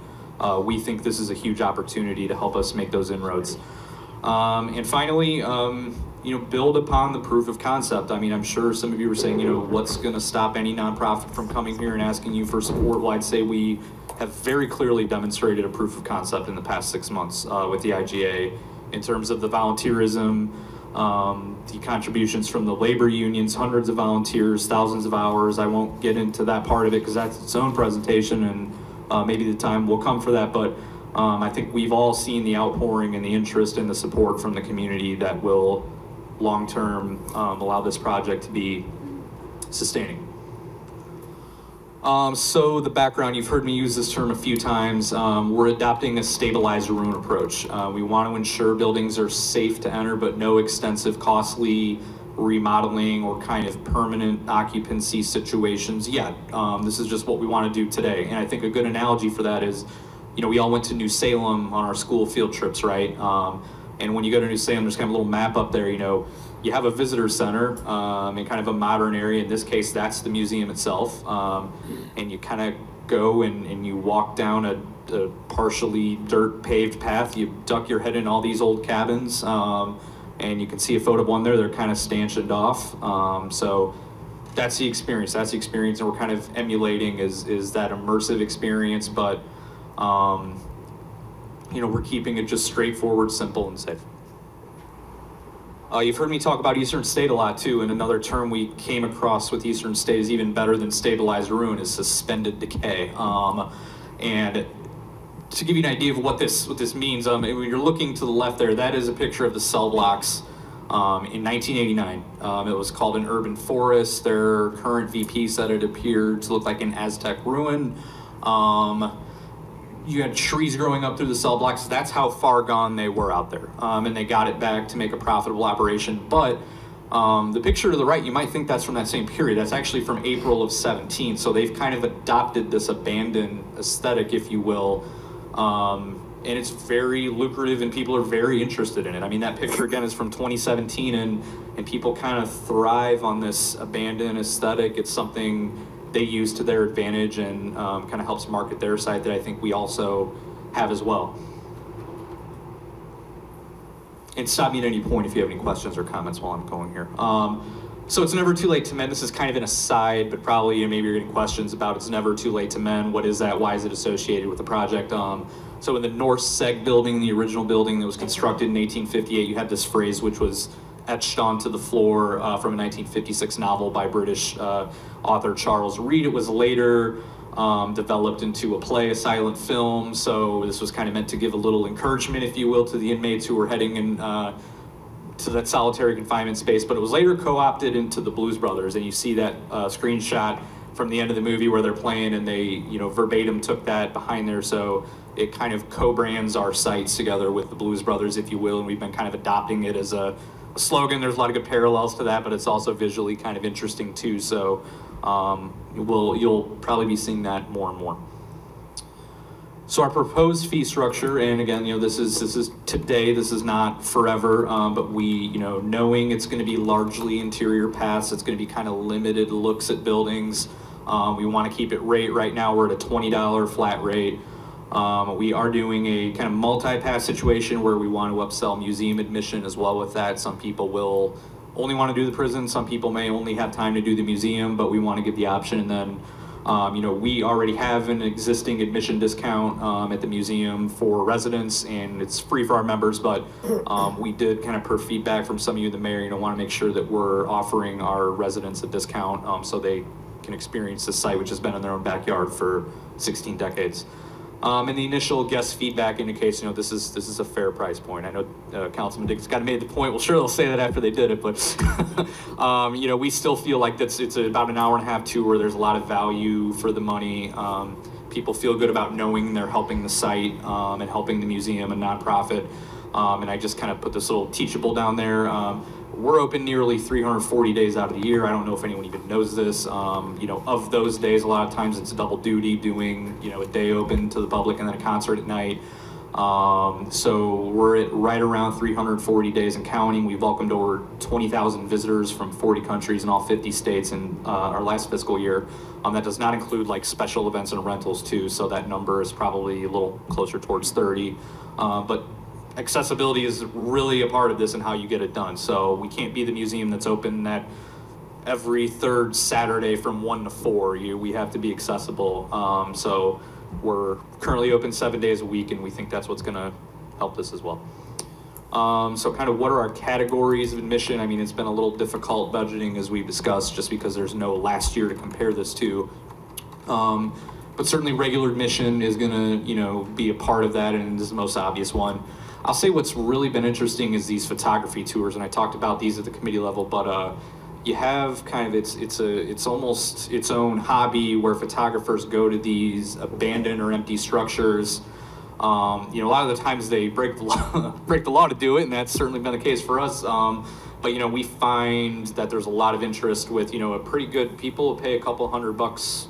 we think this is a huge opportunity to help us make those inroads. And finally, build upon the proof of concept. I mean, I'm sure some of you were saying, what's going to stop any nonprofit from coming here and asking you for support? Well, I'd say we have very clearly demonstrated a proof of concept in the past 6 months with the IGA in terms of the volunteerism, the contributions from the labor unions, hundreds of volunteers, thousands of hours. I won't get into that part of it because that's its own presentation, and maybe the time will come for that, but I think we've all seen the outpouring and the interest and the support from the community that will long-term allow this project to be sustaining. So the background, you've heard me use this term a few times. We're adopting a stabilized ruin approach. We want to ensure buildings are safe to enter, but no extensive, costly remodeling or kind of permanent occupancy situations yet. This is just what we want to do today. And I think a good analogy for that is, you know, we all went to New Salem on our school field trips, right? And when you go to New Salem, there's kind of a little map up there, you know, you have a visitor center in kind of a modern area. In this case, that's the museum itself. And you kind of go and you walk down a partially dirt paved path. You duck your head in all these old cabins. And you can see a photo of one there. They're kind of stanchioned off. So that's the experience. That's the experience, and we're kind of emulating is that immersive experience, but you know, we're keeping it just straightforward, simple, and safe. You've heard me talk about Eastern State a lot too, and another term we came across with Eastern State is even better than stabilized ruin is suspended decay. And to give you an idea of what this means, when you're looking to the left there, that is a picture of the cell blocks in 1989. It was called an urban forest. Their current VP said it appeared to look like an Aztec ruin. You had trees growing up through the cell blocks. That's how far gone they were out there. And they got it back to make a profitable operation. But the picture to the right, you might think that's from that same period. That's actually from April of 17. So they've kind of adopted this abandoned aesthetic, if you will. And it's very lucrative and people are very interested in it. I mean, that picture again is from 2017 and people kind of thrive on this abandoned aesthetic. It's something they use to their advantage and kind of helps market their site that I think we also have as well. And stop me at any point if you have any questions or comments while I'm going here. So it's never too late to mend. This is kind of an aside, but probably maybe you're getting questions about it's never too late to mend. What is that? Why is it associated with the project? So in the North Seg building, the original building that was constructed in 1858, you had this phrase which was etched onto the floor from a 1956 novel by British author Charles Reed. It was later developed into a play, a silent film. So this was kind of meant to give a little encouragement, if you will, to the inmates who were heading in to that solitary confinement space, but it was later co-opted into the Blues Brothers, and you see that screenshot from the end of the movie where they're playing and they, you know, verbatim took that behind there, so it kind of co-brands our sites together with the Blues Brothers, if you will, and we've been kind of adopting it as a slogan. There's a lot of good parallels to that, but it's also visually kind of interesting too, so you'll probably be seeing that more and more. So our proposed fee structure, and again, you know, this is today, this is not forever, but we, you know, knowing it's going to be largely interior paths, it's going to be kind of limited looks at buildings. We want to keep it right now we're at a $20 flat rate. We are doing a kind of multi-path situation where we want to upsell museum admission as well with that. Some people will only want to do the prison, some people may only have time to do the museum, but we want to give the option. And then you know, we already have an existing admission discount at the museum for residents, and it's free for our members, but we did kind of, per feedback from some of you, the mayor, you know, want to make sure that we're offering our residents a discount so they can experience this site, which has been in their own backyard for 16 decades. And the initial guest feedback indicates, you know, this is a fair price point. I know Councilman Dick's kind of made the point. Well, sure, they'll say that after they did it, but you know, we still feel like it's about an hour and a half tour. There's a lot of value for the money. People feel good about knowing they're helping the site and helping the museum and nonprofit. And I just kind of put this little teachable down there. We're open nearly 340 days out of the year. I don't know if anyone even knows this. You know, of those days, a lot of times it's double duty, doing, you know, a day open to the public and then a concert at night. So we're at right around 340 days and counting. We've welcomed over 20,000 visitors from 40 countries in all 50 states in our last fiscal year. That does not include like special events and rentals too, so that number is probably a little closer towards 30. But accessibility is really a part of this and how you get it done. So we can't be the museum that's open that every third Saturday from 1 to 4. We have to be accessible. So we're currently open 7 days a week, and we think that's what's going to help this as well. So kind of what are our categories of admission? I mean, it's been a little difficult budgeting, as we've discussed, just because there's no last year to compare this to. But certainly regular admission is going to, you know, be a part of that, and this is the most obvious one. I'll say what's really been interesting is these photography tours, and I talked about these at the committee level, but you have kind of, it's almost its own hobby where photographers go to these abandoned or empty structures. You know, a lot of the times they break the law to do it, and that's certainly been the case for us. But But, you know, we find that there's a lot of interest with, you know, a pretty good, people pay a couple $100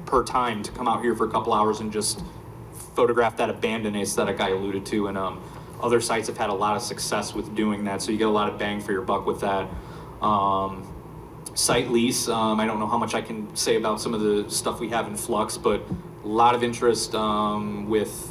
per time to come out here for a couple hours and just photograph that abandoned aesthetic I alluded to. And other sites have had a lot of success with doing that. So you get a lot of bang for your buck with that. Site lease, I don't know how much I can say about some of the stuff we have in flux, but a lot of interest with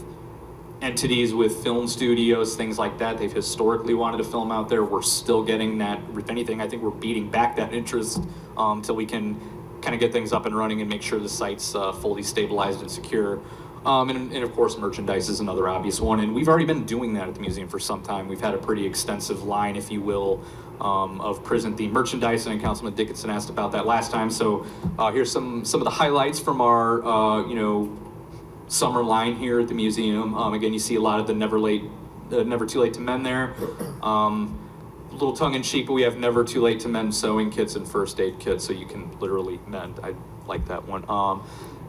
entities, with film studios, things like that. They've historically wanted to film out there. We're still getting that. If anything, I think we're beating back that interest till we can kind of get things up and running and make sure the site's fully stabilized and secure. And of course, merchandise is another obvious one. And we've already been doing that at the museum for some time. We've had a pretty extensive line, if you will, of prison-themed merchandise. And Councilman Dickinson asked about that last time. So here's some of the highlights from our, you know, summer line here at the museum. Again, you see a lot of the Never Too Late to Mend there. A little tongue-in-cheek, but we have Never Too Late to Mend sewing kits and first aid kits, so you can literally mend. I like that one.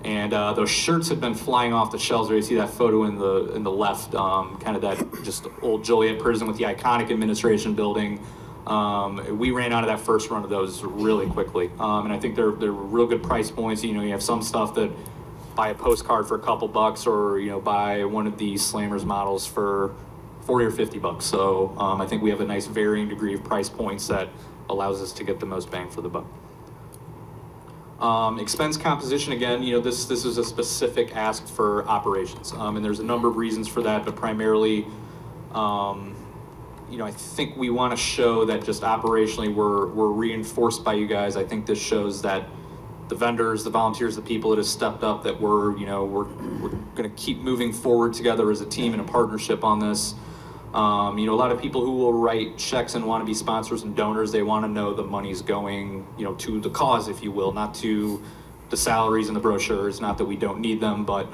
And those shirts have been flying off the shelves. There you see that photo in the left, kind of that just old Joliet prison with the iconic administration building. We ran out of that first run of those really quickly, and I think they're real good price points. You know, you have some stuff that buy a postcard for a couple bucks, or you know, buy one of these Slammers models for 40 or 50 bucks. So I think we have a nice varying degree of price points that allows us to get the most bang for the buck. Expense composition, again, you know, this is a specific ask for operations, and there's a number of reasons for that, but primarily, you know, I think we want to show that just operationally we're reinforced by you guys. I think this shows that the vendors, the volunteers, the people that have stepped up, that we're going to keep moving forward together as a team and a partnership on this. You know, a lot of people who will write checks and want to be sponsors and donors, they want to know the money's going, you know, to the cause, if you will, not to the salaries and the brochures. Not that we don't need them, but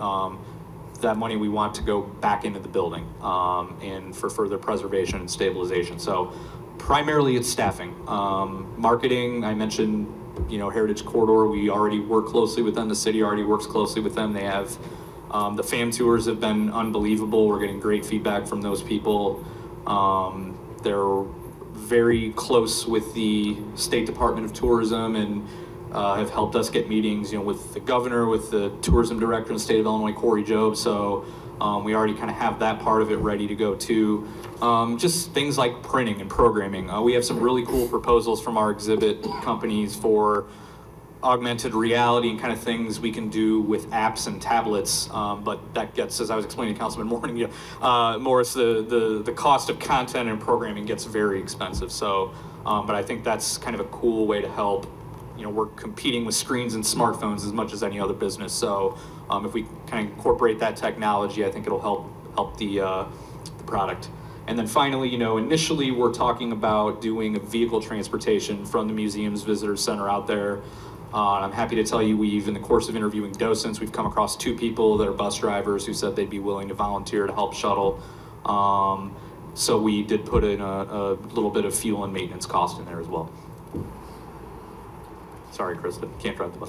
that money we want to go back into the building and for further preservation and stabilization. So primarily it's staffing. Marketing, I mentioned, you know, Heritage Corridor, we already work closely with them. The city already works closely with them. They have the fam tours have been unbelievable. We're getting great feedback from those people. They're very close with the State Department of Tourism and have helped us get meetings, you know, with the governor, with the tourism director in the state of Illinois, Corey Jobe. So we already kind of have that part of it ready to go too. Just things like printing and programming. We have some really cool proposals from our exhibit companies for augmented reality and kind of things we can do with apps and tablets, but that gets, as I was explaining to Councilman Morris, the cost of content and programming gets very expensive. So, but I think that's kind of a cool way to help. You know, we're competing with screens and smartphones as much as any other business. So, if we kind of incorporate that technology, I think it'll help the product. And then finally, you know, initially we're talking about doing a vehicle transportation from the museum's visitor center out there. I'm happy to tell you we've, in the course of interviewing docents, we've come across 2 people that are bus drivers who said they'd be willing to volunteer to help shuttle. So we did put in a little bit of fuel and maintenance cost in there as well. Sorry, Krista, can't drive the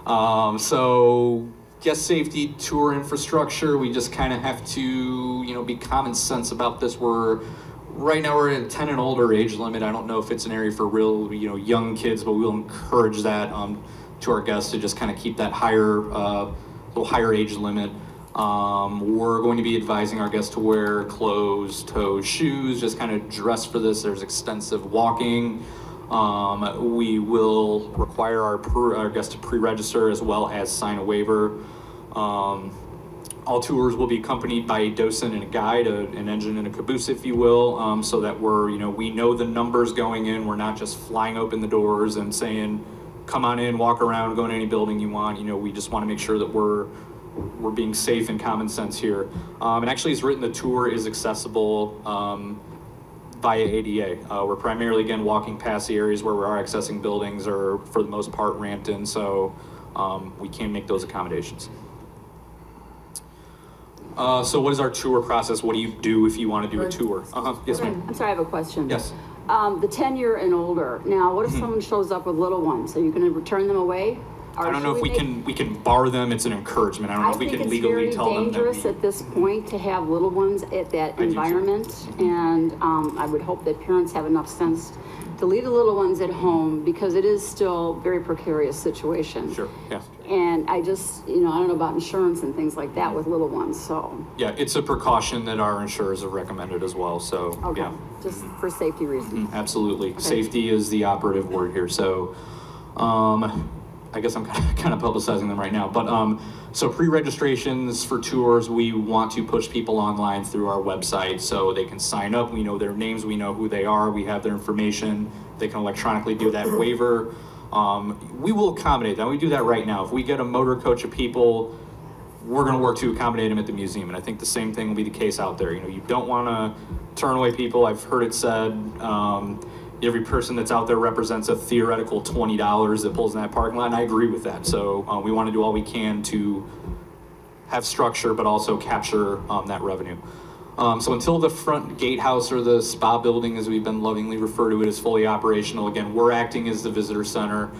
bus. So guest safety, tour infrastructure, we just kind of have to, you know, be common sense about this. Right now we're at a 10 and older age limit. I don't know if it's an area for real, you know, young kids, but we'll encourage that to our guests to just kind of keep that little higher age limit. We're going to be advising our guests to wear closed-toe shoes, just kind of dress for this. There's extensive walking. We will require our guests to pre-register as well as sign a waiver. All tours will be accompanied by a docent and a guide, an engine and a caboose, if you will, so that we know the numbers going in. We're not just flying open the doors and saying, come on in, walk around, go in any building you want. You know, we just want to make sure that we're being safe and common sense here. And actually, it's written the tour is accessible via ADA. We're primarily, again, walking past the areas where we are accessing buildings are, for the most part, ramped in, so we can make those accommodations. So what is our tour process? What do you do if you want to do a tour? Yes, ma'am. I'm sorry, I have a question. Yes. The 10-year and older. Now, what if someone shows up with little ones? Are you going to return them away? I don't know if we can bar them. It's an encouragement. I don't know if we can legally tell them that. I think it's very dangerous at this point to have little ones at that environment, and I would hope that parents have enough sense to leave the little ones at home, because it is still a very precarious situation. Sure, yeah. And I just, I don't know about insurance and things like that with little ones, so. Yeah, it's a precaution that our insurers have recommended as well, so, Okay. yeah. Just for safety reasons. Absolutely. Okay. Safety is the operative word here, so, I guess I'm kind of publicizing them right now, but, so pre-registrations for tours, we want to push people online through our website so they can sign up. We know their names, we know who they are, we have their information. They can electronically do that waiver. We will accommodate that. We do that right now. If we get a motor coach of people, we're going to work to accommodate them at the museum. And I think the same thing will be the case out there. You don't want to turn away people. I've heard it said, every person that's out there represents a theoretical $20 that pulls in that parking lot, and I agree with that. So we want to do all we can to have structure, but also capture that revenue. So until the front gatehouse, or the spa building, as we've been lovingly referred to it, is fully operational, again, we're acting as the visitor center.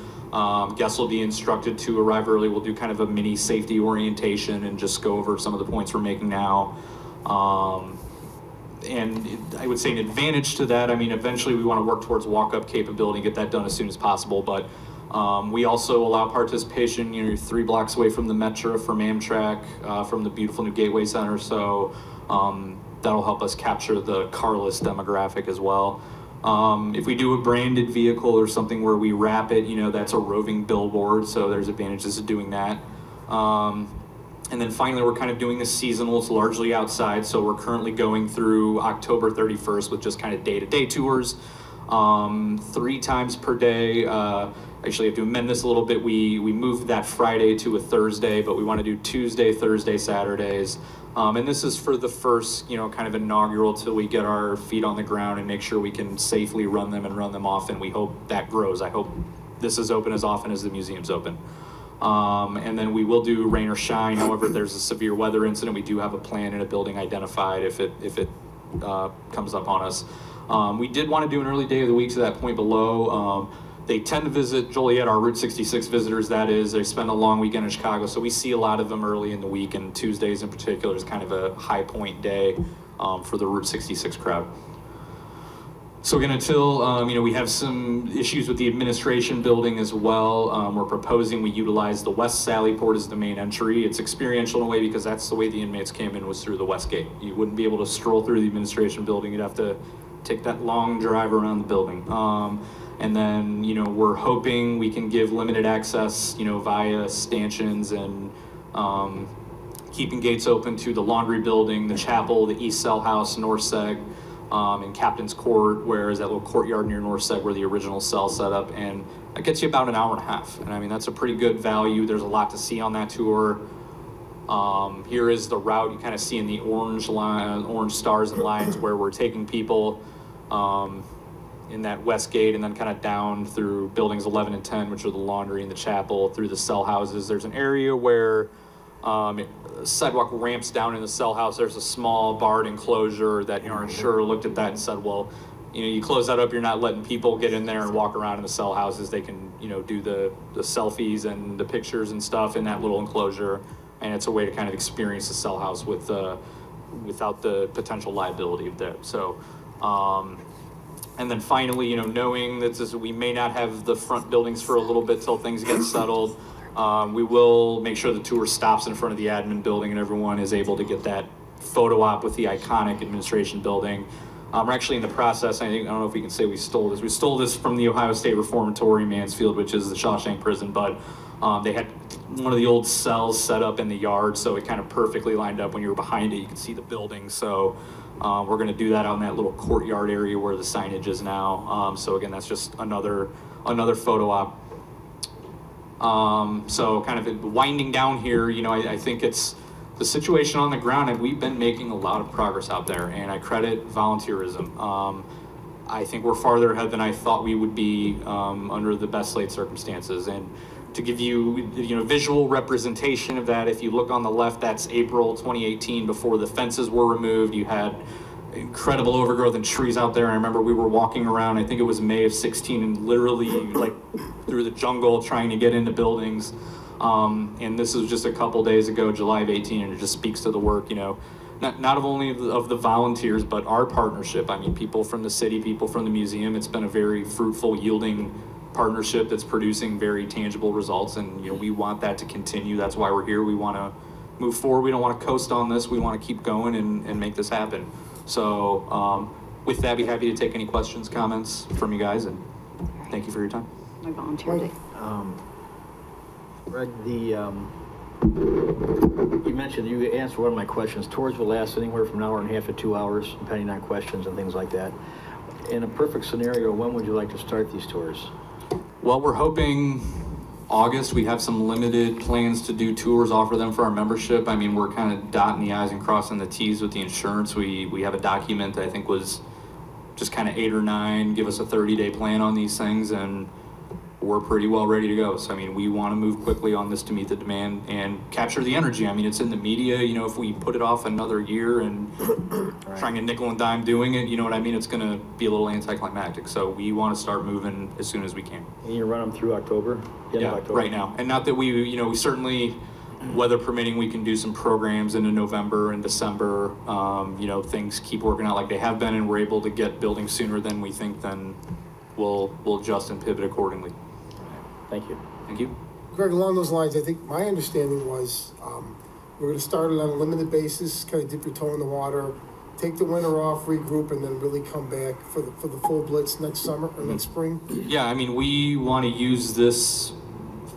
Guests will be instructed to arrive early. We'll do kind of a mini safety orientation and just go over some of the points we're making now. And I would say an advantage to that, I mean, eventually we want to work towards walk-up capability and get that done as soon as possible, but we also allow participation. You're 3 blocks away from the Metro, from Amtrak, from the beautiful new Gateway Center, so that'll help us capture the carless demographic as well. If we do a branded vehicle or something where we wrap it, that's a roving billboard, so there's advantages to doing that. And then finally, we're kind of doing this seasonal. It's largely outside, so we're currently going through October 31st with just kind of day-to-day tours, 3 times per day. Actually, I have to amend this a little bit. We moved that Friday to a Thursday, but we want to do Tuesday, Thursday, Saturdays. And this is for the first, kind of inaugural till we get our feet on the ground and make sure we can safely run them and run them often. We hope that grows. I hope this is open as often as the museum's open. And then we will do rain or shine. However, if there's a severe weather incident, we do have a plan and a building identified if it comes up on us. We did want to do an early day of the week to that point below. They tend to visit Joliet, our Route 66 visitors, that is. They spend a long weekend in Chicago, so we see a lot of them early in the week, and Tuesdays in particular is kind of a high point day for the Route 66 crowd. So again, until, we have some issues with the administration building as well. We're proposing we utilize the West Sally Port as the main entry. It's experiential in a way because that's the way the inmates came in, was through the West Gate. You wouldn't be able to stroll through the administration building. You'd have to take that long drive around the building. And then, we're hoping we can give limited access, via stanchions and keeping gates open to the laundry building, the chapel, the East Cell House, North Seg, and Captain's Court, where is that little courtyard near North Seg where the original cell set up, and that gets you about an hour and a half. And I mean, that's a pretty good value. There's a lot to see on that tour. Here is the route. You kind of see in the orange line, orange stars and lines where we're taking people in that west gate, and then kind of down through buildings 11 and 10, which are the laundry and the chapel, through the cell houses. There's an area where sidewalk ramps down in the cell house. There's a small barred enclosure that our insurer looked at that and said, well, you close that up, you're not letting people get in there and walk around in the cell houses. They can, do the selfies and the pictures and stuff in that little enclosure, and it's a way to kind of experience the cell house with without the potential liability of that. So, and then finally, knowing that we may not have the front buildings for a little bit till things get settled, we will make sure the tour stops in front of the admin building and everyone is able to get that photo op with the iconic administration building. We're actually in the process, I don't know if we can say we stole this. We stole this from the Ohio State Reformatory Mansfield, which is the Shawshank prison, but they had one of the old cells set up in the yard, so it kind of perfectly lined up. When you were behind it, you could see the building. So we're going to do that on that little courtyard area where the signage is now. So again, that's just another photo op. So kind of winding down here, I think it's the situation on the ground, and we've been making a lot of progress out there, and I credit volunteerism. I think we're farther ahead than I thought we would be under the best laid circumstances. And to give you, visual representation of that, if you look on the left, that's April 2018 before the fences were removed. You had incredible overgrowth and trees out there. And I remember we were walking around, I think it was May of 16, and literally like through the jungle trying to get into buildings. And this was just a couple days ago, July of 18, and it just speaks to the work, you know, not only of the volunteers, but our partnership. I mean, people from the city, people from the museum. It's been a very fruitful, yielding partnership that's producing very tangible results, and you know, we want that to continue. That's why we're here. We want to move forward. We don't want to coast on this. We want to keep going and make this happen. So with that, I'd be happy to take any questions, comments from you guys, and thank you for your time. My volunteer day. Greg, you mentioned, you answered one of my questions. Tours will last anywhere from an hour and a half to 2 hours, depending on questions and things like that. In a perfect scenario, when would you like to start these tours? Well, we're hoping August. We have some limited plans to do tours, offer them for our membership. I mean, we're kind of dotting the I's and crossing the T's with the insurance. We have a document that I think was just kind of 8 or 9, give us a 30-day plan on these things, and we're pretty well ready to go. So, I mean, we want to move quickly on this to meet the demand and capture the energy. I mean, it's in the media, you know, if we put it off another year and trying to nickel and dime doing it, you know what I mean? It's going to be a little anticlimactic. So we want to start moving as soon as we can. And you run them through October? Yeah, October? Right now. And not that we, you know, we certainly, weather permitting, we can do some programs into November and December. You know, things keep working out like they have been, and we're able to get building sooner than we think, then we'll adjust and pivot accordingly. Thank you. Thank you. Greg, along those lines, I think my understanding was we're going to start it on a limited basis, kind of dip your toe in the water, take the winter off, regroup, and then really come back for the full blitz next summer or next spring. Yeah, I mean, we want to use this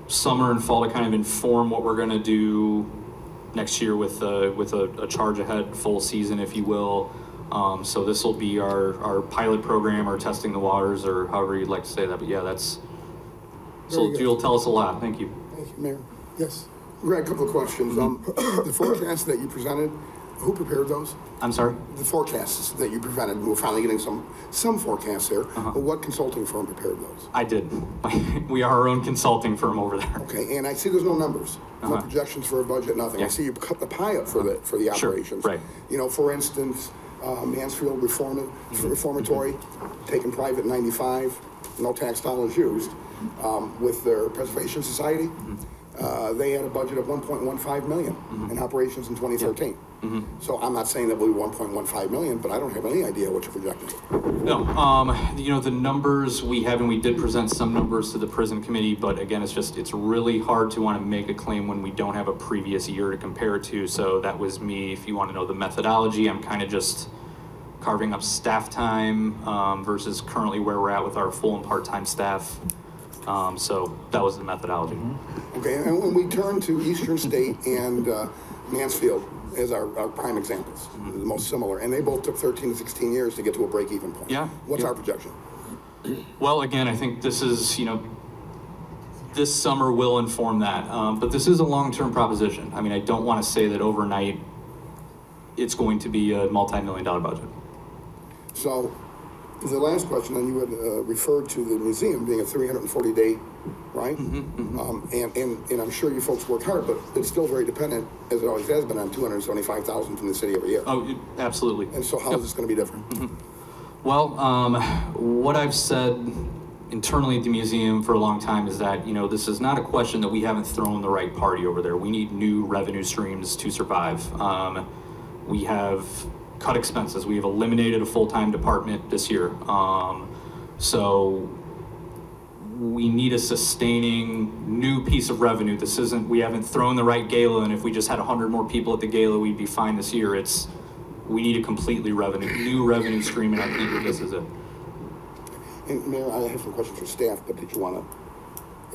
summer and fall to kind of inform what we're going to do next year with a charge ahead full season, if you will. So this will be our pilot program, or testing the waters, or however you'd like to say that. But yeah, that's. So you'll tell us a lot. Thank you. Thank you, Mayor. Yes. Greg, a couple of questions. The forecasts that you presented, who prepared those? I'm sorry? The forecasts that you presented, we're finally getting some forecasts there, but what consulting firm prepared those? I did. We are our own consulting firm over there. Okay, and I see there's no numbers, no projections for a budget, nothing. Yeah. I see you cut the pie up for the operations. Sure. Right. You know, for instance, Mansfield Reformatory, taken private in 95, no tax dollars used. With their Preservation Society, they had a budget of $1.15 million in operations in 2013. So I'm not saying that we'll be 1.15 million, but I don't have any idea what you're projecting. No, you know, the numbers we have, and we did present some numbers to the prison committee, but again, it's really hard to want to make a claim when we don't have a previous year to compare it to. So that was me. If you want to know the methodology, I'm kind of just carving up staff time versus currently where we're at with our full and part-time staff. So that was the methodology. Okay, and when we turn to Eastern State and Mansfield as our prime examples, the most similar, and they both took 13 to 16 years to get to a break-even point. Yeah. What's our projection? Well, again, I think this is, you know, this summer will inform that, but this is a long-term proposition. I mean, I don't want to say that overnight it's going to be a multi-million-dollar budget. So, the last question, and you had referred to the museum being a 340-day, right? And I'm sure you folks work hard, but it's still very dependent, as it always has been, on $275,000 from the city every year. Oh, absolutely. And so how is this going to be different? Well, what I've said internally at the museum for a long time is that, you know, this is not a question that we haven't thrown the right party over there. We need new revenue streams to survive. We have cut expenses. We have eliminated a full-time department this year. So we need a sustaining new piece of revenue. This isn't, we haven't thrown the right gala, and if we just had 100 more people at the gala, we'd be fine this year. We need a completely new revenue stream, and I think that this is it. And Mayor, I have some questions for staff, but did you want to?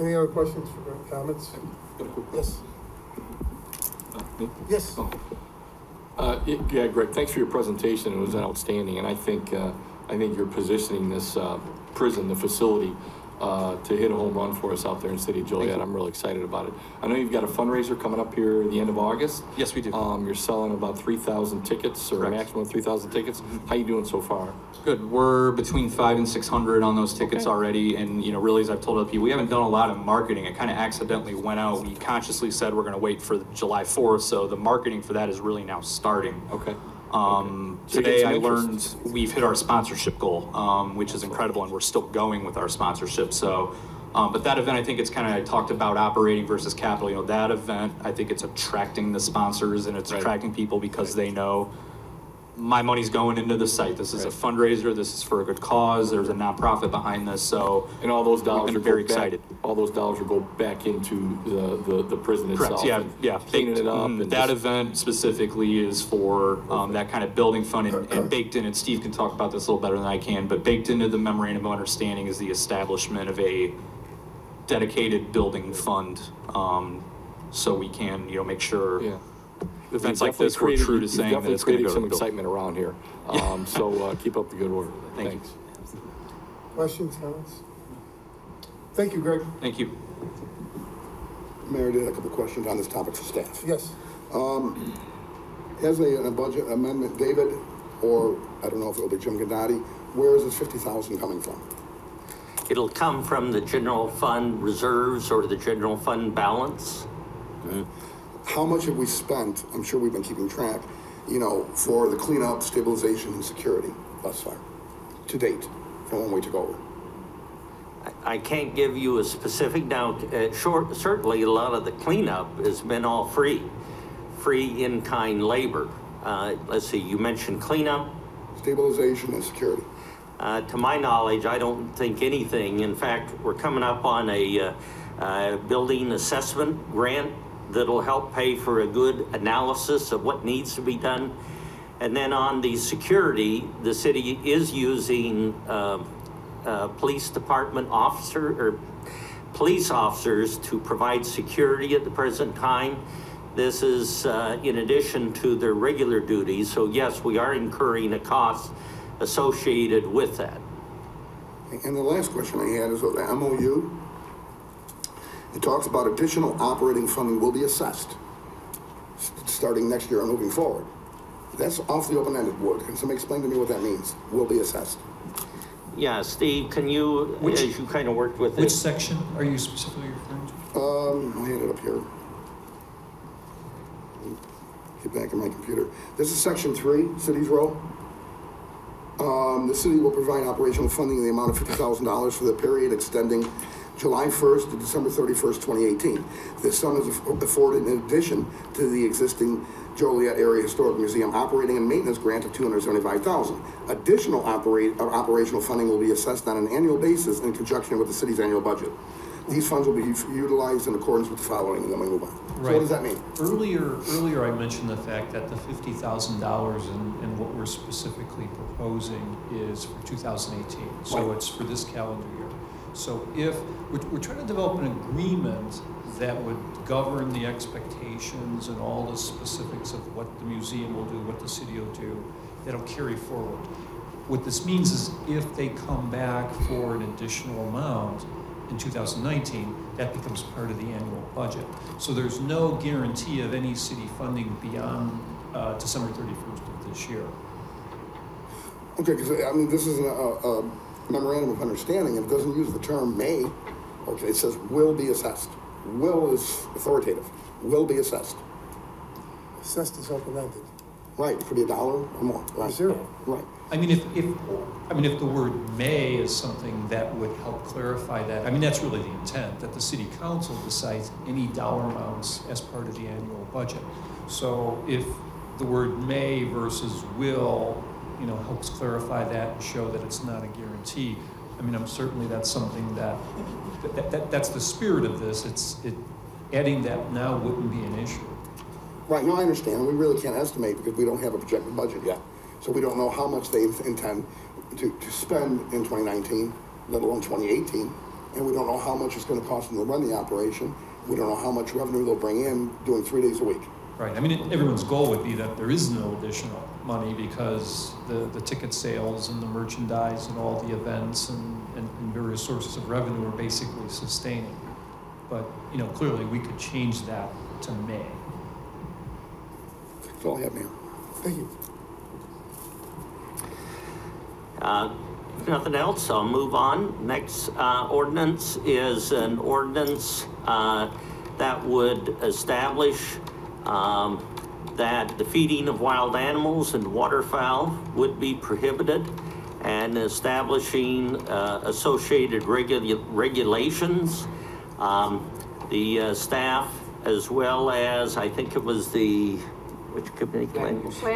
Any other questions or comments? Yes. Yes. Yeah, Greg, thanks for your presentation. It was outstanding, and I think you're positioning this prison, the facility, to hit a home run for us out there in the city of Joliet. I'm really excited about it. I know you've got a fundraiser coming up here at the end of August. Yes, we do. You're selling about 3,000 tickets, or a maximum of 3,000 tickets. How you doing so far? Good. We're between 500 and 600 on those tickets already, and you know, really, as I've told other people, we haven't done a lot of marketing. It kind of accidentally went out. We consciously said we're going to wait for July 4th, so the marketing for that is really now starting. Okay. Today I learned we've hit our sponsorship goal, which is incredible, and we're still going with our sponsorship. So, but that event, I think it's kind of, I talked about operating versus capital. You know, that event, I think it's attracting the sponsors and it's attracting people because they know my money's going into the site. This is a fundraiser. This is for a good cause. There's a nonprofit behind this. So, and all those dollars are very excited. All those dollars will go back into the prison itself. Correct. Yeah. Cleaning it up. And that event specifically is for that kind of building fund, and baked in, and Steve can talk about this a little better than I can, but baked into the memorandum of understanding is the establishment of a dedicated building fund, so we can, make sure events like this were true to saying that it's going to go to some the building. excitement around here. So keep up the good work. Thanks. Questions, comments? Thank you, Greg. Thank you. Mayor, I did a couple questions on this topic for staff. Yes. As a budget amendment, David, or I don't know if it'll be Jim Gandati, where is this $50,000 coming from? It'll come from the general fund reserves or the general fund balance. How much have we spent? I'm sure we've been keeping track, for the cleanup, stabilization, and security thus far, to date, from when we took over. I can't give you a specific now. Certainly, a lot of the cleanup has been all free in-kind labor. Let's see, you mentioned cleanup, stabilization, and security. To my knowledge, I don't think anything. In fact, we're coming up on a building assessment grant that'll help pay for a good analysis of what needs to be done. And then on the security, the city is using police department police officers to provide security at the present time. This is in addition to their regular duties. So yes, we are incurring a cost associated with that. And the last question I had is with the MOU. It talks about additional operating funding will be assessed starting next year and moving forward. That's awfully open-ended. Can somebody explain to me what that means? Will be assessed. Yeah, Steve, can you, as you kind of worked with Which this. section are you specifically referring to? I had it up here. Get back in my computer. This is section 3, cities row. The city will provide operational funding in the amount of $50,000 for the period extending July 1st to December 31st, 2018. This sum is afforded in addition to the existing Joliet Area Historic Museum operating and maintenance grant of $275,000. Additional operational funding will be assessed on an annual basis in conjunction with the city's annual budget. These funds will be utilized in accordance with the following, and then we move on. Right. So what does that mean? Earlier I mentioned the fact that the $50,000 and what we're specifically proposing is for 2018. So it's for this calendar year. So if we're trying to develop an agreement that would govern the expectations and all the specifics of what the museum will do, what the city will do, that'll carry forward. What this means is if they come back for an additional amount in 2019, that becomes part of the annual budget. So there's no guarantee of any city funding beyond December 31st of this year. Okay, because I mean, this is a memorandum of understanding, and it doesn't use the term may. Okay, it says will be assessed. Will is authoritative. Will be assessed. Assessed is open-ended. Right, it could be $1 or more. Right. Zero. Right. I mean, if the word may is something that would help clarify that, I mean, that's really the intent, that the city council decides any dollar amounts as part of the annual budget. So if the word may versus will, helps clarify that and show that it's not a guarantee, I mean, certainly that's something that's the spirit of this. Adding that now wouldn't be an issue. Right, no, I understand. We really can't estimate because we don't have a projected budget yet. So we don't know how much they intend to spend in 2019, let alone 2018. And we don't know how much it's going to cost them to run the operation. We don't know how much revenue they'll bring in doing 3 days a week. Right, I mean, everyone's goal would be that there is no additional money because the ticket sales and the merchandise and all the events and various sources of revenue are basically sustaining. But, clearly we could change that to May. That's all I have, Mayor. Thank you. Nothing else, I'll move on. Next ordinance is an ordinance that would establish that the feeding of wild animals and waterfowl would be prohibited, and establishing associated regulations. The staff, as well as, I think it was the, which committee?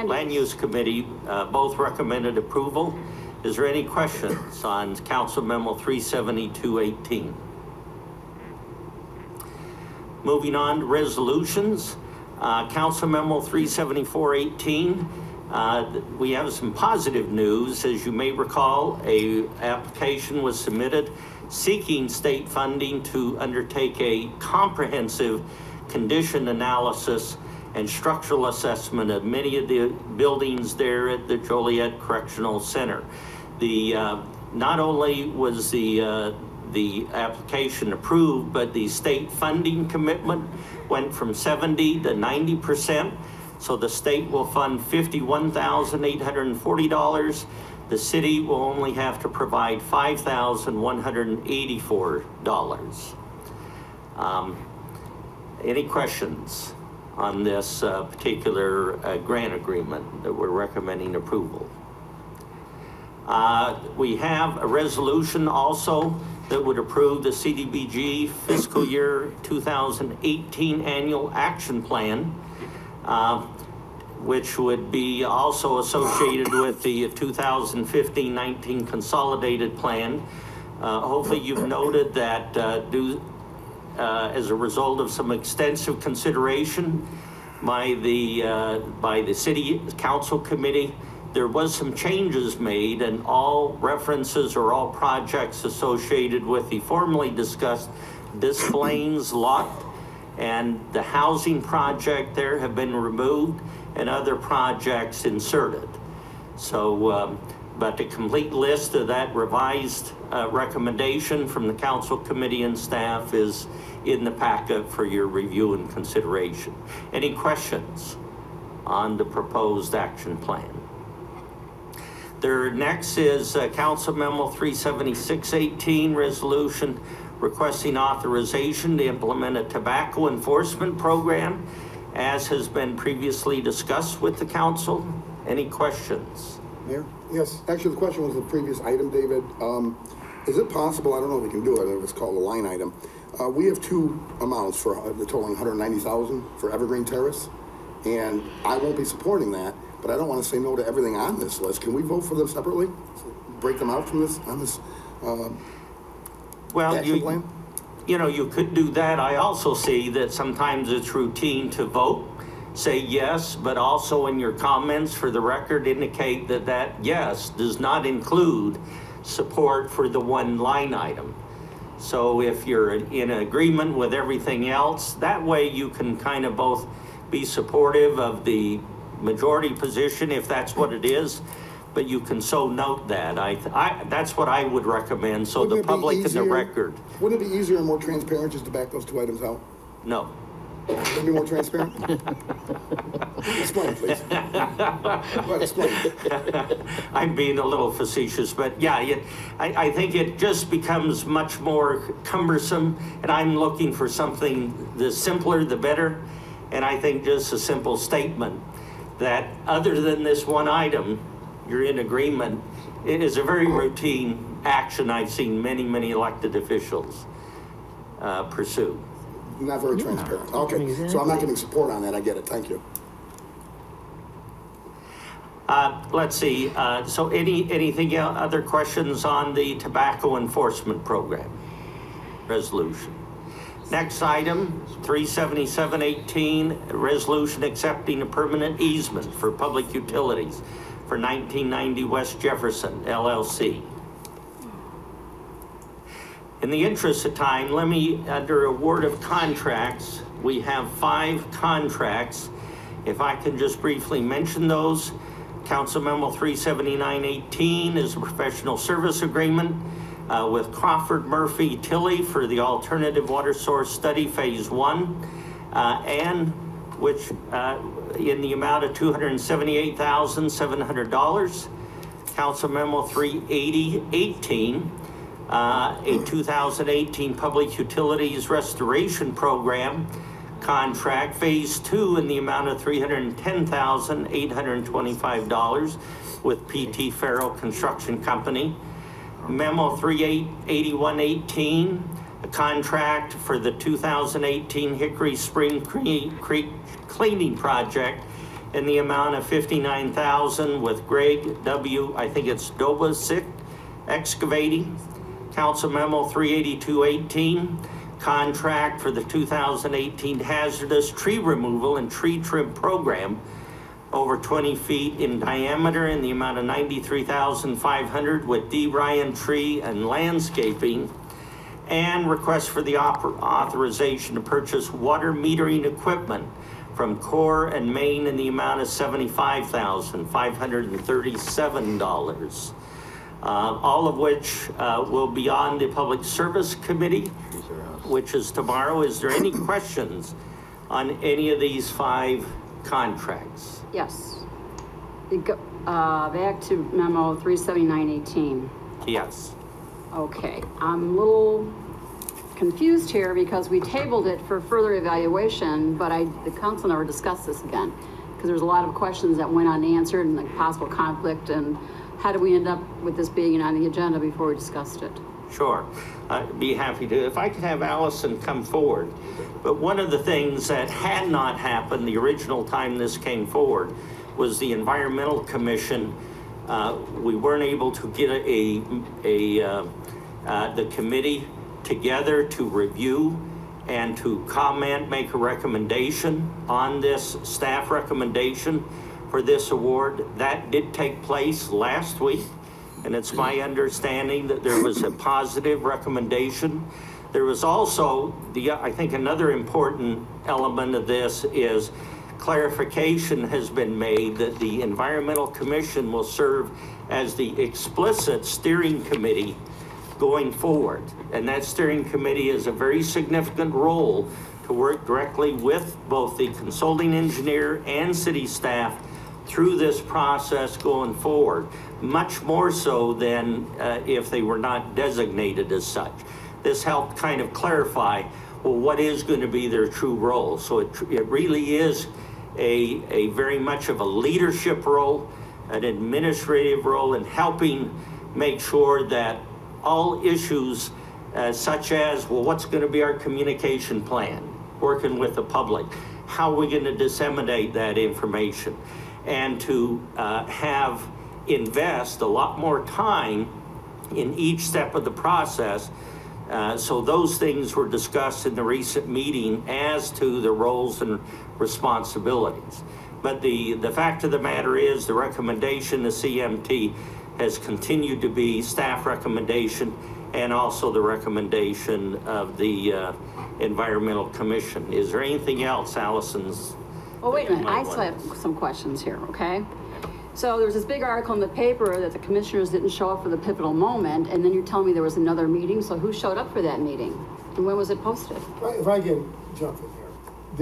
Land Use Committee, both recommended approval. Is there any questions on Council Memo 37218? Moving on to resolutions, Council Memo 37418. We have some positive news. As you may recall, a application was submitted seeking state funding to undertake a comprehensive condition analysis and structural assessment of many of the buildings there at the Joliet Correctional Center. Not only was the application approved, but the state funding commitment went from 70 to 90%. So the state will fund $51,840. The city will only have to provide $5,184. Any questions on this particular grant agreement that we're recommending approval? We have a resolution also that would approve the CDBG fiscal year 2018 annual action plan, which would be also associated with the 2015-19 consolidated plan. Hopefully you've noted that as a result of some extensive consideration by the City Council Committee, there was some changes made, and all references or all projects associated with the formerly discussed Des Plaines lot and the housing project there have been removed, and other projects inserted. So, but the complete list of that revised recommendation from the Council Committee and staff is in the packet for your review and consideration. Any questions on the proposed action plan? There next is Council Memo 37618, resolution requesting authorization to implement a tobacco enforcement program, as has been previously discussed with the council. Any questions? Mayor? Yes, actually the question was the previous item, David. Is it possible, I don't know if we can do it, I think it's called a line item. We have two amounts for the totaling $190,000 for Evergreen Terrace, and I won't be supporting that, but I don't want to say no to everything on this list. Can we vote for them separately? Break them out from this, on this action plan? You know, you could do that. I also see that sometimes it's routine to vote, say yes, but also in your comments for the record indicate that that yes does not include support for the one line item. So if you're in agreement with everything else, that way you can kind of both be supportive of the majority position if that's what it is, but you can so note that. That's what I would recommend, so the public and the record. Wouldn't it be easier and more transparent just to back those two items out? No. Would it be more transparent? Explain, please. Explain. I'm being a little facetious, but yeah, I think it just becomes much more cumbersome, and I'm looking for something the simpler, the better. And I think just a simple statement that other than this one item, you're in agreement. It is a very routine action I've seen many, many elected officials pursue. Not very transparent. Okay, so I'm not getting support on that. I get it. Thank you. Let's see. So anything else, other questions on the tobacco enforcement program resolution? Next item, 37718, resolution accepting a permanent easement for public utilities for 1990 West Jefferson, LLC. In the interest of time, let me, under award of contracts, we have 5 contracts. If I can just briefly mention those. Council Memo 37918 is a professional service agreement with Crawford Murphy Tilley for the Alternative Water Source Study Phase 1, and which in the amount of $278,700. Council Memo 38018, a 2018 Public Utilities Restoration Program contract, Phase 2 in the amount of $310,825 with PT Farrell Construction Company. Memo 388118, a contract for the 2018 Hickory Spring Creek cleaning project in the amount of $59,000 with Greg W., I think it's Dobasic Excavating. Council Memo 38218, contract for the 2018 hazardous tree removal and tree trim program over 20 feet in diameter in the amount of $93,500 with D. Ryan Tree and Landscaping, and request for the authorization to purchase water metering equipment from Core and Maine in the amount of $75,537. All of which will be on the Public Service Committee, which is tomorrow. Is there any questions on any of these 5 contracts? Yes. Back to memo 37918. Yes. Okay, I'm a little confused here because we tabled it for further evaluation, but the council never discussed this again because there's a lot of questions that went unanswered and like possible conflict, and how do we end up with this being on the agenda before we discussed it? Sure, I'd be happy to. If I could have Allison come forward. But one of the things that had not happened the original time this came forward was the Environmental Commission. We weren't able to get the committee together to review and to comment, make a recommendation on this staff recommendation for this award. That did take place last week, and it's my understanding that there was a positive recommendation. There was also, I think another important element of this is clarification has been made that the Environmental Commission will serve as the explicit steering committee going forward. And that steering committee is a very significant role to work directly with both the consulting engineer and city staff through this process going forward, much more so than if they were not designated as such. This helped kind of clarify, well, what is going to be their true role. So it really is a very much of a leadership role, an administrative role in helping make sure that all issues such as, well, what's going to be our communication plan, working with the public, how are we going to disseminate that information, and to invest a lot more time in each step of the process. So those things were discussed in the recent meeting as to the roles and responsibilities. But the fact of the matter is the recommendation, the CMT, has continued to be staff recommendation and also the recommendation of the Environmental Commission. Is there anything else, Allison's? Oh, wait a minute, I still have some questions here, okay? So there's this big article in the paper that the commissioners didn't show up for the pivotal moment, and then you're telling me there was another meeting, so who showed up for that meeting? And when was it posted? If I can jump in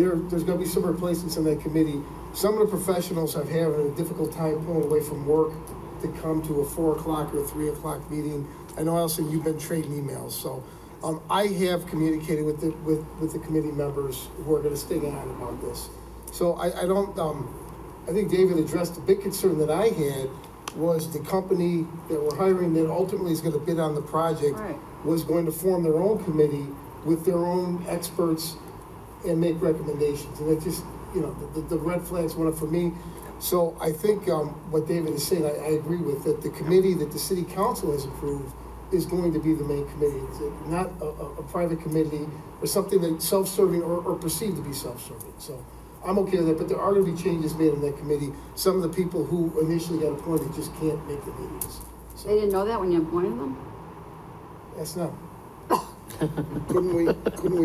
here, there's gonna be some replacements in that committee. Some of the professionals have having a difficult time pulling away from work to come to a 4 o'clock or a 3 o'clock meeting. I know, Allison, you've been trading emails, so I have communicated with the committee members who are gonna stay on about this. So I think David addressed the big concern that I had was the company that we're hiring that ultimately is gonna bid on the project was going to form their own committee with their own experts and make recommendations. And it just, you know, the red flags went up for me. So I think what David is saying, I agree with, that the committee that the city council has approved is going to be the main committee. It's not a private committee or something that's self-serving or perceived to be self-serving. So I'm okay with that, but there are going to be changes made in that committee. Some of the people who initially got appointed just can't make the meetings. So, they didn't know that when you appointed them? That's not. Couldn't we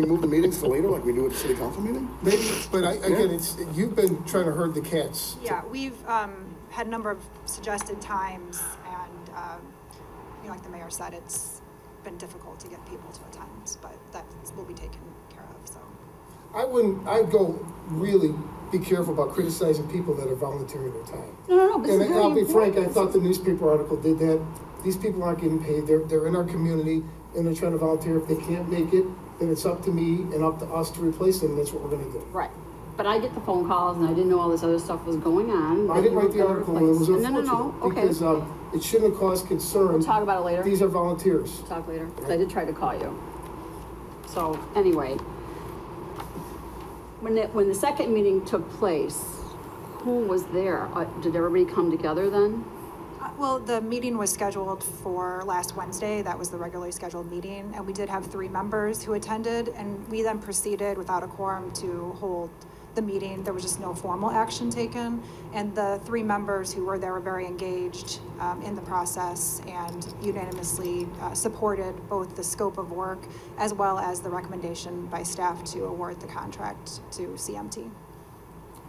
move the meetings to later like we do at the city council meeting? Maybe, but again, you've been trying to herd the cats. Yeah, we've had a number of suggested times, and you know, like the mayor said, it's been difficult to get people to attend, but that will be taken care of. So I'd go really be careful about criticizing people that are volunteering their time. No, but and I'll be frank, I thought the newspaper article did that. These people aren't getting paid. They're in our community and they're trying to volunteer. If they can't make it, then it's up to me and up to us to replace them, and that's what we're gonna do. Right. But I get the phone calls and I didn't know all this other stuff was going on. I didn't write the article, and it was No, unfortunate, okay. because, it shouldn't have caused concern. We'll talk about it later. These are volunteers. We'll talk later. I did try to call you. So anyway, when the second meeting took place, who was there? Did everybody come together then? Well, the meeting was scheduled for last Wednesday. That was the regularly scheduled meeting. And we did have 3 members who attended. And we then proceeded without a quorum to hold the meeting. There was just no formal action taken. And the 3 members who were there were very engaged in the process and unanimously supported both the scope of work as well as the recommendation by staff to award the contract to CMT.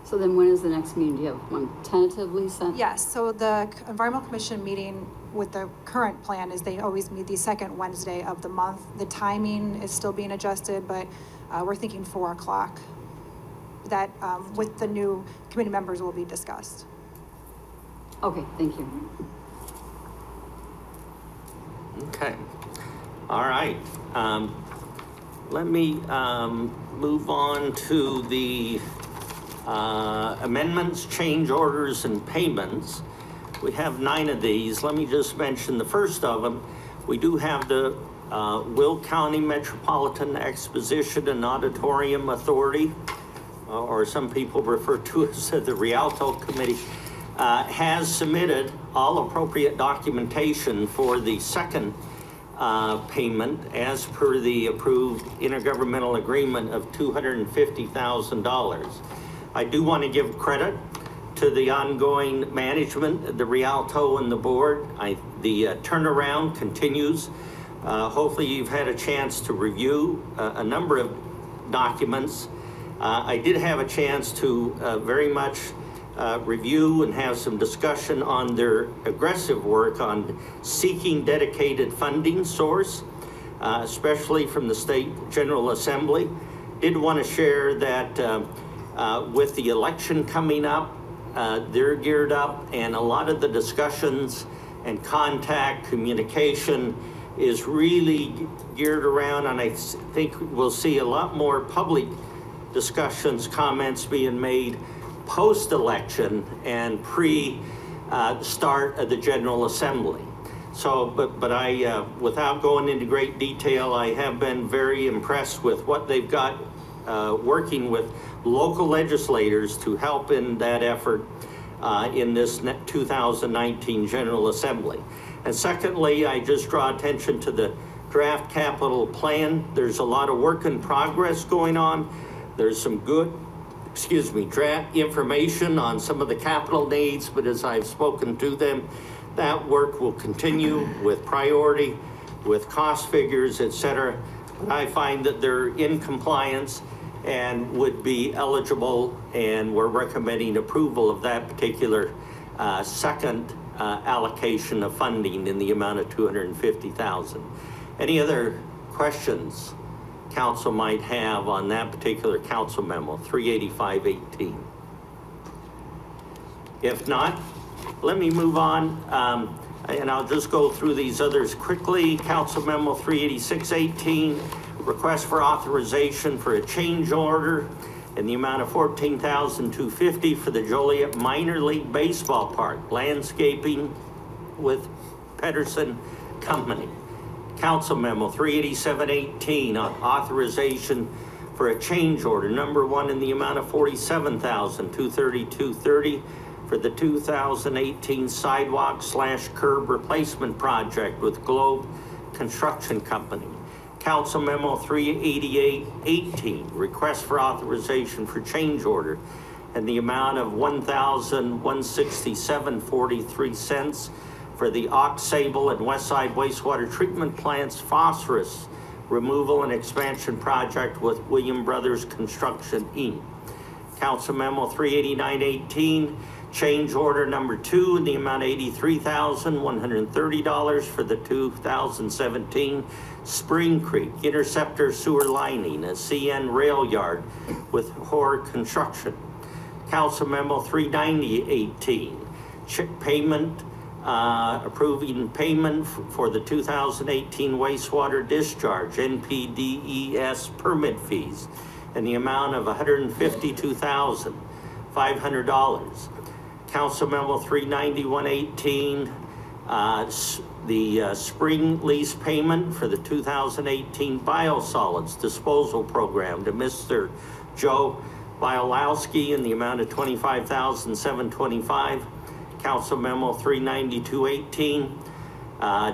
So then when is the next meeting? Do you have one tentatively set? Yes, so the Environmental Commission meeting with the current plan is they always meet the second Wednesday of the month. The timing is still being adjusted, but we're thinking 4 o'clock. That with the new committee members will be discussed. Okay, thank you. Okay. All right. Let me move on to the amendments, change orders, and payments. We have 9 of these. Let me just mention the first of them. We do have the Will County Metropolitan Exposition and Auditorium Authority, or some people refer to it as the Rialto Committee, has submitted all appropriate documentation for the second payment as per the approved intergovernmental agreement of $250,000. I do want to give credit to the ongoing management, the Rialto and the board. The turnaround continues. Hopefully you've had a chance to review a number of documents. I did have a chance to very much review and have some discussion on their aggressive work on seeking dedicated funding source, especially from the State General Assembly. Did want to share that with the election coming up, they're geared up, and a lot of the discussions and contact communication is really geared around, and I think we'll see a lot more public discussions, comments being made post-election and pre-start of the General Assembly. So, but I, without going into great detail, I have been very impressed with what they've got working with local legislators to help in that effort in this 2019 General Assembly. And secondly, I just draw attention to the draft capital plan. There's a lot of work in progress going on. There's some good, draft information on some of the capital needs, but as I've spoken to them, that work will continue with priority, with cost figures, et cetera. I find that they're in compliance and would be eligible, and we're recommending approval of that particular second allocation of funding in the amount of $250,000. Any other questions council might have on that particular council memo, 38518? If not, let me move on, and I'll just go through these others quickly. Council memo 38618, request for authorization for a change order in the amount of $14,250 for the Joliet Minor League Baseball Park landscaping with Pedersen Company. Council memo 38718, authorization for a change order number 1 in the amount of $47,232.30 for the 2018 sidewalk/curb replacement project with Globe Construction Company. Council memo 38818, request for authorization for change order in the amount of $1,167.43 for the Aux Sable and Westside wastewater treatment plants phosphorus removal and expansion project with William Brothers Construction, Inc. Council memo 38918, change order number 2 in the amount of $83,130 for the 2017 Spring Creek Interceptor Sewer Lining, a CN rail yard with Hoare Construction. Council memo 39018, check payment approving payment for the 2018 wastewater discharge, NPDES permit fees, in the amount of $152,500. Council Memo 39118, the spring lease payment for the 2018 biosolids disposal program to Mr. Joe Biolowski in the amount of $25,725. Council Memo 39218,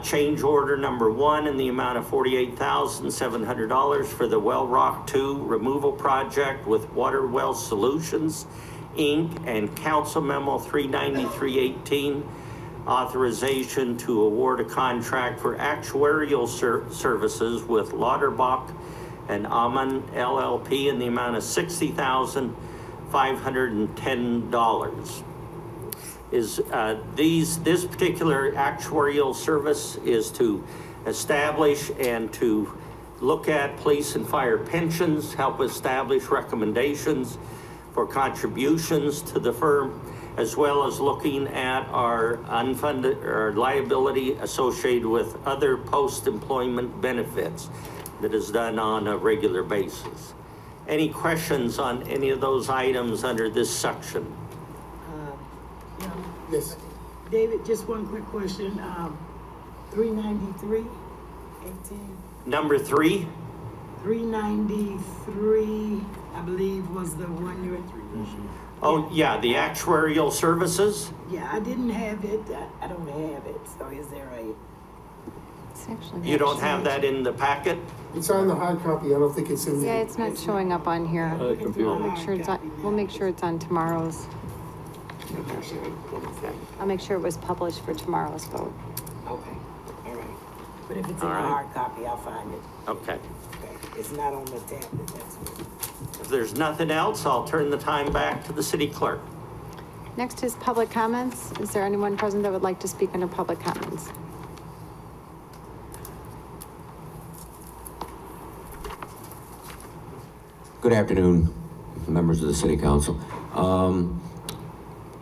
change order number 1 in the amount of $48,700 for the Well Rock 2 removal project with Water Well Solutions, Inc., and Council Memo 39318, authorization to award a contract for actuarial services with Lauterbach and Amman LLP in the amount of $60,510. This particular actuarial service is to establish and to look at police and fire pensions, help establish recommendations for contributions to the firm, as well as looking at our unfunded or liability associated with other post-employment benefits that is done on a regular basis. Any questions on any of those items under this section? Yes. David, just one quick question. 393, 18. Number 3? 393, I believe, was the one you were. Oh, yeah, the actuarial services? Yeah, I didn't have it. I don't have it. So is there a... You don't have that in the packet? It's on the hard copy. I don't think it's in there. Yeah, it's not showing up on here. We'll make sure it's on, we'll make sure it's on tomorrow's. I'll make sure it was published for tomorrow's vote. Okay, all right. But if it's in All a right. hard copy, I'll find it. Okay. Okay. It's not on the tablet, that's what. If there's nothing else, I'll turn the time back to the city clerk. Next is public comments. Is there anyone present that would like to speak under public comments? Good afternoon, members of the City Council.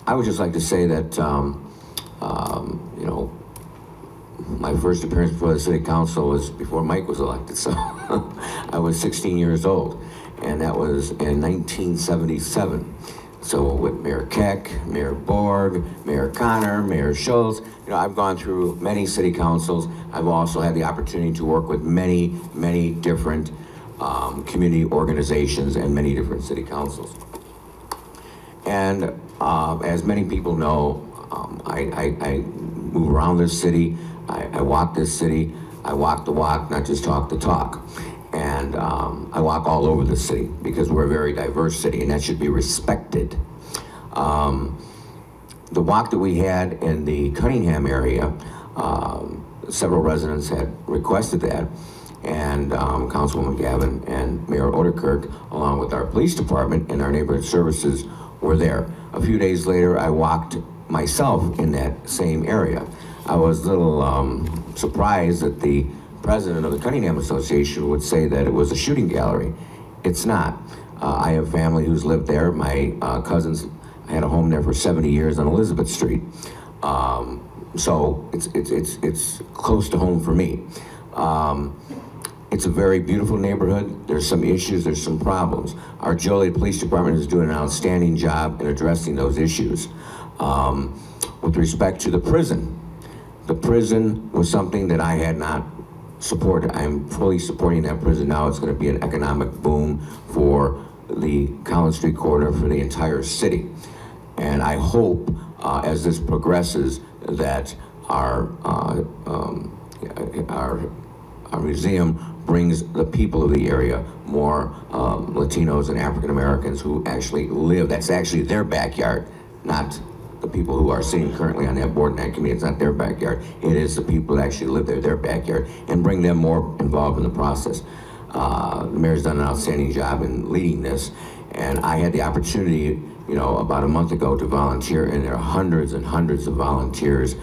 I would just like to say that, you know, my first appearance before the City Council was before Mike was elected, so I was 16 years old, and that was in 1977. So with Mayor Keck, Mayor Borg, Mayor Connor, Mayor Schultz, you know, I've gone through many city councils. I've also had the opportunity to work with many, many different community organizations and many different city councils. And as many people know, I move around this city, I walk this city, I walk the walk, not just talk the talk. And I walk all over the city because we're a very diverse city and that should be respected. The walk that we had in the Cunningham area, several residents had requested that, and Councilwoman Gavin and Mayor Odekirk, along with our police department and our neighborhood services, were there. A few days later, I walked myself in that same area. I was a little surprised that the president of the Cunningham Association would say that it was a shooting gallery. It's not. I have family who's lived there. My cousins had a home there for 70 years on Elizabeth Street. So it's close to home for me. It's a very beautiful neighborhood. There's some issues, there's some problems. Our Joliet Police Department is doing an outstanding job in addressing those issues. With respect to the prison was something that I had not supported. I'm fully supporting that prison now. It's going to be an economic boom for the Collins Street corridor for the entire city. And I hope as this progresses that our museum brings the people of the area more Latinos and African Americans who actually live. That's actually their backyard, not the people who are sitting currently on that board and that committee. It's not their backyard. It is the people that actually live there, their backyard, and bring them more involved in the process. The mayor's done an outstanding job in leading this, and I had the opportunity, you know, about a month ago to volunteer, and there are hundreds and hundreds of volunteers,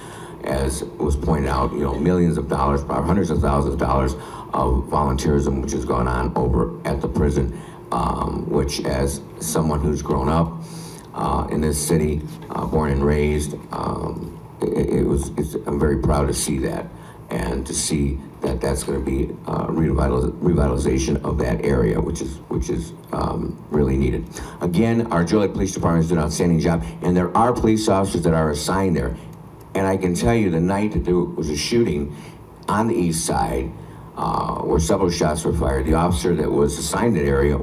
as was pointed out, you know, millions of dollars, probably hundreds of thousands of dollars of volunteerism which has gone on over at the prison, which as someone who's grown up in this city, born and raised, I'm very proud to see that, and to see that that's going to be revitalization of that area, which is really needed. Again, our Joliet Police Department has done an outstanding job, and there are police officers that are assigned there. And I can tell you, the night that there was a shooting on the east side, where several shots were fired, the officer that was assigned that area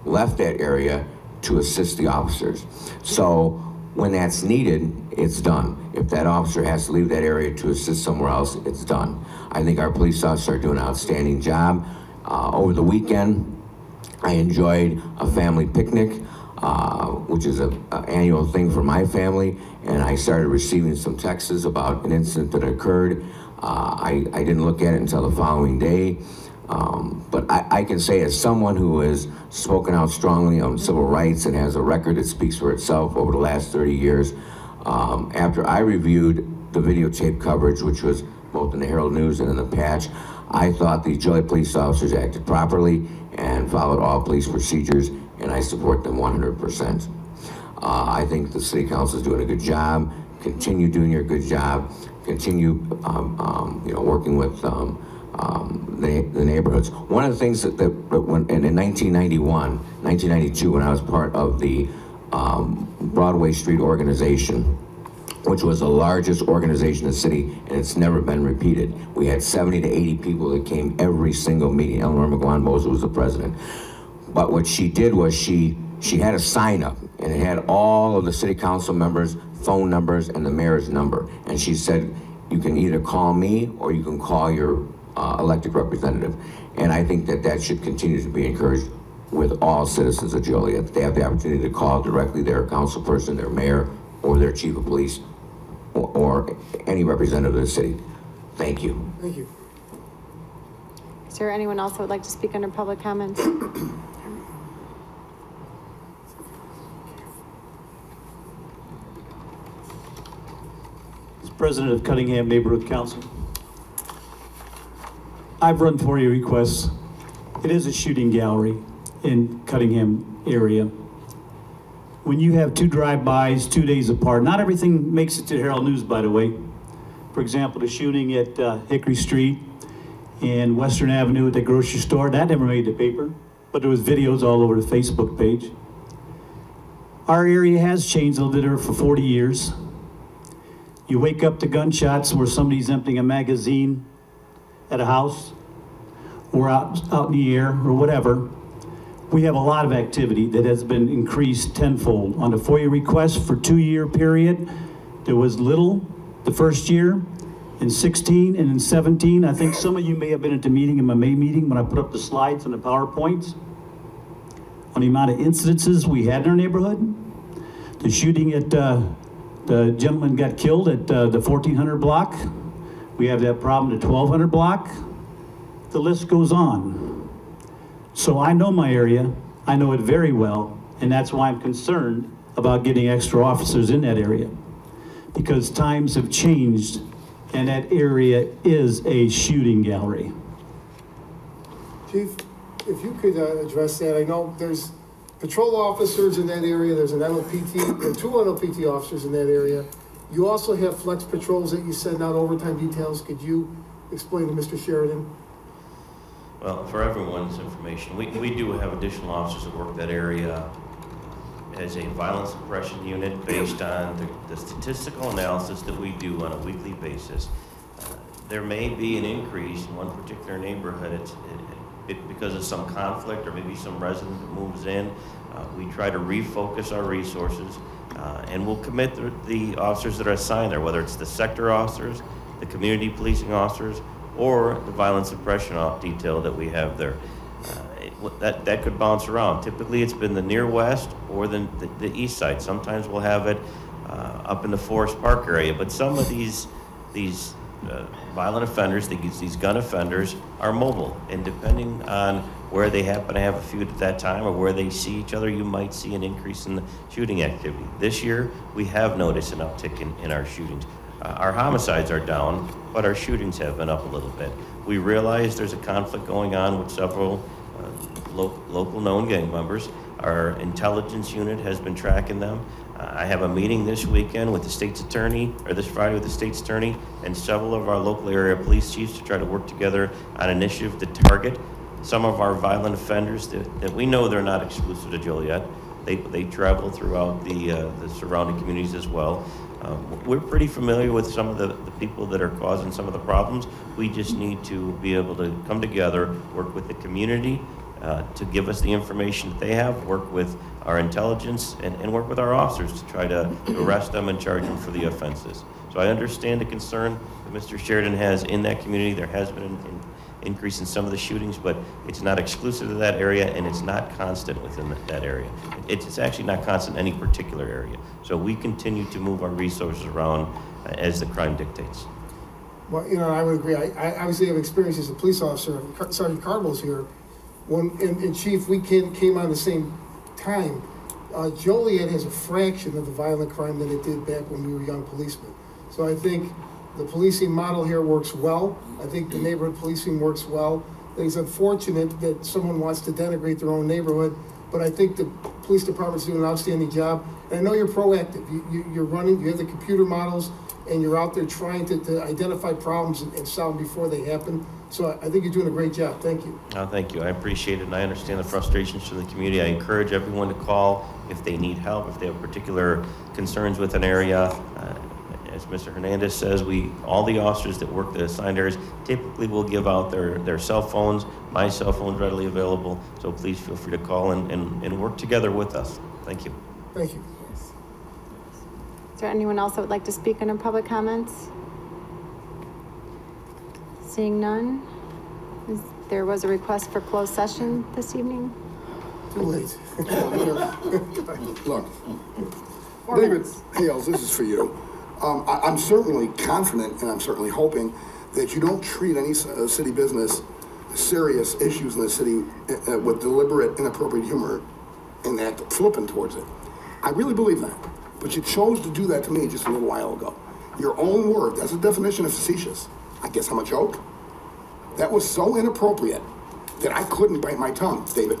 left that area to assist the officers. So when that's needed, it's done. If that officer has to leave that area to assist somewhere else, it's done. I think our police officers are doing an outstanding job. Over the weekend, I enjoyed a family picnic, which is an annual thing for my family, and I started receiving some texts about an incident that occurred. I didn't look at it until the following day, but I can say, as someone who has spoken out strongly on civil rights and has a record that speaks for itself over the last 30 years, after I reviewed the videotape coverage, which was both in the Herald News and in the Patch, I thought the Joliet police officers acted properly and followed all police procedures, and I support them 100%. I think the City Council is doing a good job. Continue doing your good job. Continue, working with the neighborhoods. One of the things that when, in 1992, when I was part of the Broadway Street organization, which was the largest organization in the city, and it's never been repeated. We had 70 to 80 people that came every single meeting. Eleanor McGuan-Moser was the president. But what she did was she had a sign up, and it had all of the city council members' phone numbers and the mayor's number. And she said, you can either call me or you can call your elected representative. And I think that that should continue to be encouraged with all citizens of Joliet. They have the opportunity to call directly their council person, their mayor, or their chief of police, or any representative of the city. Thank you. Thank you. Is there anyone else that would like to speak under public comments? As president of Cunningham Neighborhood Council, I've run FOIA requests. It is a shooting gallery in Cunningham area. When you have two drive-bys 2 days apart, not everything makes it to the Herald News, by the way. For example, the shooting at Hickory Street and Western Avenue at the grocery store, that never made the paper, but there was videos all over the Facebook page. Our area has changed a little bit for 40 years. You wake up to gunshots where somebody's emptying a magazine at a house or out in the air or whatever. We have a lot of activity that has been increased tenfold. On the FOIA request for 2-year period, there was little the first year. In 16 and in 17, I think some of you may have been at the meeting, in my May meeting, when I put up the slides and the PowerPoints on the amount of incidences we had in our neighborhood. The shooting at, the gentleman got killed at the 1400 block. We have that problem at the 1200 block. The list goes on. So I know my area, I know it very well, and that's why I'm concerned about getting extra officers in that area. Because times have changed, and that area is a shooting gallery. Chief, if you could address that. I know there's patrol officers in that area, there's an LLPT, there are 2 LLPT officers in that area. You also have flex patrols that you send out overtime details. Could you explain to Mr. Sheridan? Well, for everyone's information, we do have additional officers that work that area as a violence suppression unit based on the statistical analysis that we do on a weekly basis. There may be an increase in one particular neighborhood because of some conflict or maybe some resident that moves in. We try to refocus our resources and we'll commit the officers that are assigned there, whether it's the sector officers, the community policing officers, or the violence suppression detail that we have there. That could bounce around. Typically it's been the near west or the east side. Sometimes we'll have it up in the Forest Park area, but some of these violent offenders, these gun offenders, are mobile, and depending on where they happen to have a feud at that time or where they see each other, you might see an increase in the shooting activity. This year we have noticed an uptick in our shootings. Our homicides are down, but our shootings have been up a little bit. We realize there's a conflict going on with several local known gang members. Our intelligence unit has been tracking them. I have a meeting this weekend with the state's attorney, or this Friday with the state's attorney, and several of our local area police chiefs to try to work together on an initiative to target some of our violent offenders that we know they're not exclusive to Joliet. They travel throughout the surrounding communities as well. We're pretty familiar with some of the people that are causing some of the problems. We just need to be able to come together, work with the community to give us the information that they have, work with our intelligence, and work with our officers to try to arrest them and charge them for the offenses. So I understand the concern that Mr. Sheridan has in that community. There has been an increase in some of the shootings, but it's not exclusive to that area, and it's not constant within that area. It's actually not constant in any particular area. So we continue to move our resources around as the crime dictates. Well, you know, I would agree. I obviously have experience as a police officer. Sergeant Cardwell's here. And Chief, we came on the same time. Joliet has a fraction of the violent crime that it did back when we were young policemen. So I think the policing model here works well. I think the neighborhood policing works well. It's unfortunate that someone wants to denigrate their own neighborhood, but I think the police department's doing an outstanding job. And I know you're proactive. You're running, you have the computer models, and you're out there trying to identify problems and solve them before they happen. So I think you're doing a great job. Thank you. Oh, thank you. I appreciate it, and I understand the frustrations from the community. I encourage everyone to call if they need help, if they have particular concerns with an area. As Mr. Hernandez says, all the officers that work the assigned areas typically will give out their cell phones. My cell phone's readily available, so please feel free to call and work together with us. Thank you. Thank you. Is there anyone else that would like to speak under public comments? Seeing none, there was a request for closed session this evening. Too late. Look, David Hales, this is for you. I'm certainly confident, and I'm certainly hoping that you don't treat any city business, serious issues in the city with deliberate, inappropriate humor and act flippant towards it. I really believe that. But you chose to do that to me just a little while ago. Your own word, that's a definition of facetious. I guess I'm a joke. That was so inappropriate that I couldn't bite my tongue, David.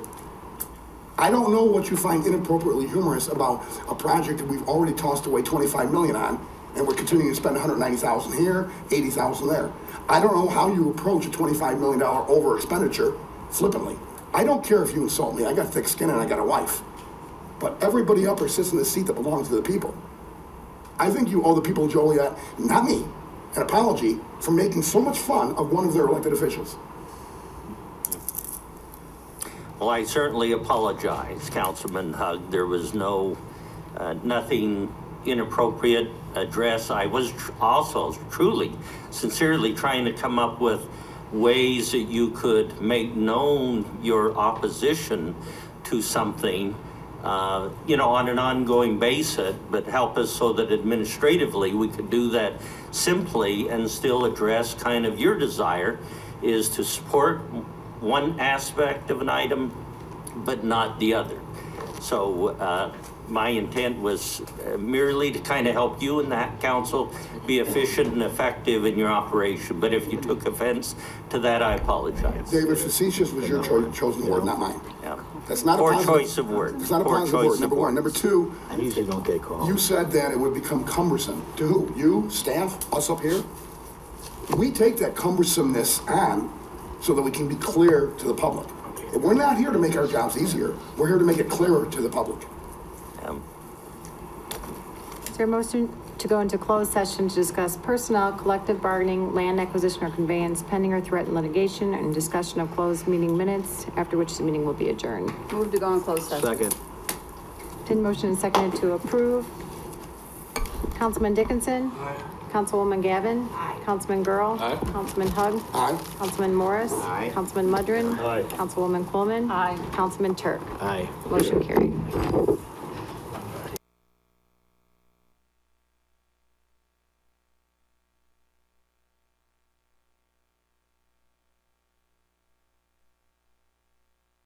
I don't know what you find inappropriately humorous about a project that we've already tossed away $25 million on, and we're continuing to spend $190,000 here, $80,000 there. I don't know how you approach a $25 million over expenditure flippantly. I don't care if you insult me. I got thick skin and I got a wife. But everybody up here sits in the seat that belongs to the people. I think you owe the people of Joliet, not me, an apology for making so much fun of one of their elected officials. Well, I certainly apologize, Councilman Hug. There was nothing inappropriate addressed. I was also truly, sincerely trying to come up with ways that you could make known your opposition to something on an ongoing basis, but help us so that administratively we could do that simply and still address kind of your desire is to support one aspect of an item, but not the other. So my intent was merely to kind of help you and the council be efficient and effective in your operation. But if you took offense to that, I apologize. David, facetious was your chosen word, not mine. Yeah. That's not Poor a positive choice of words. It's not a Poor positive choice word, number one. Number two, I usually don't get called. You said that it would become cumbersome. To who? You, staff, us up here? We take that cumbersomeness on so that we can be clear to the public. We're not here to make our jobs easier. We're here to make it clearer to the public. Is there a motion to go into closed session to discuss personnel, collective bargaining, land acquisition or conveyance, pending or threatened litigation, and discussion of closed meeting minutes, after which the meeting will be adjourned? Move to go in closed session. Second. Been motion and seconded to approve. Councilman Dickinson? Aye. Councilwoman Gavin? Aye. Councilman Girl? Aye. Councilman Hug? Aye. Councilman Morris? Aye. Councilman Mudrin? Aye. Councilwoman Coleman? Aye. Councilman Turk? Aye. Motion carried.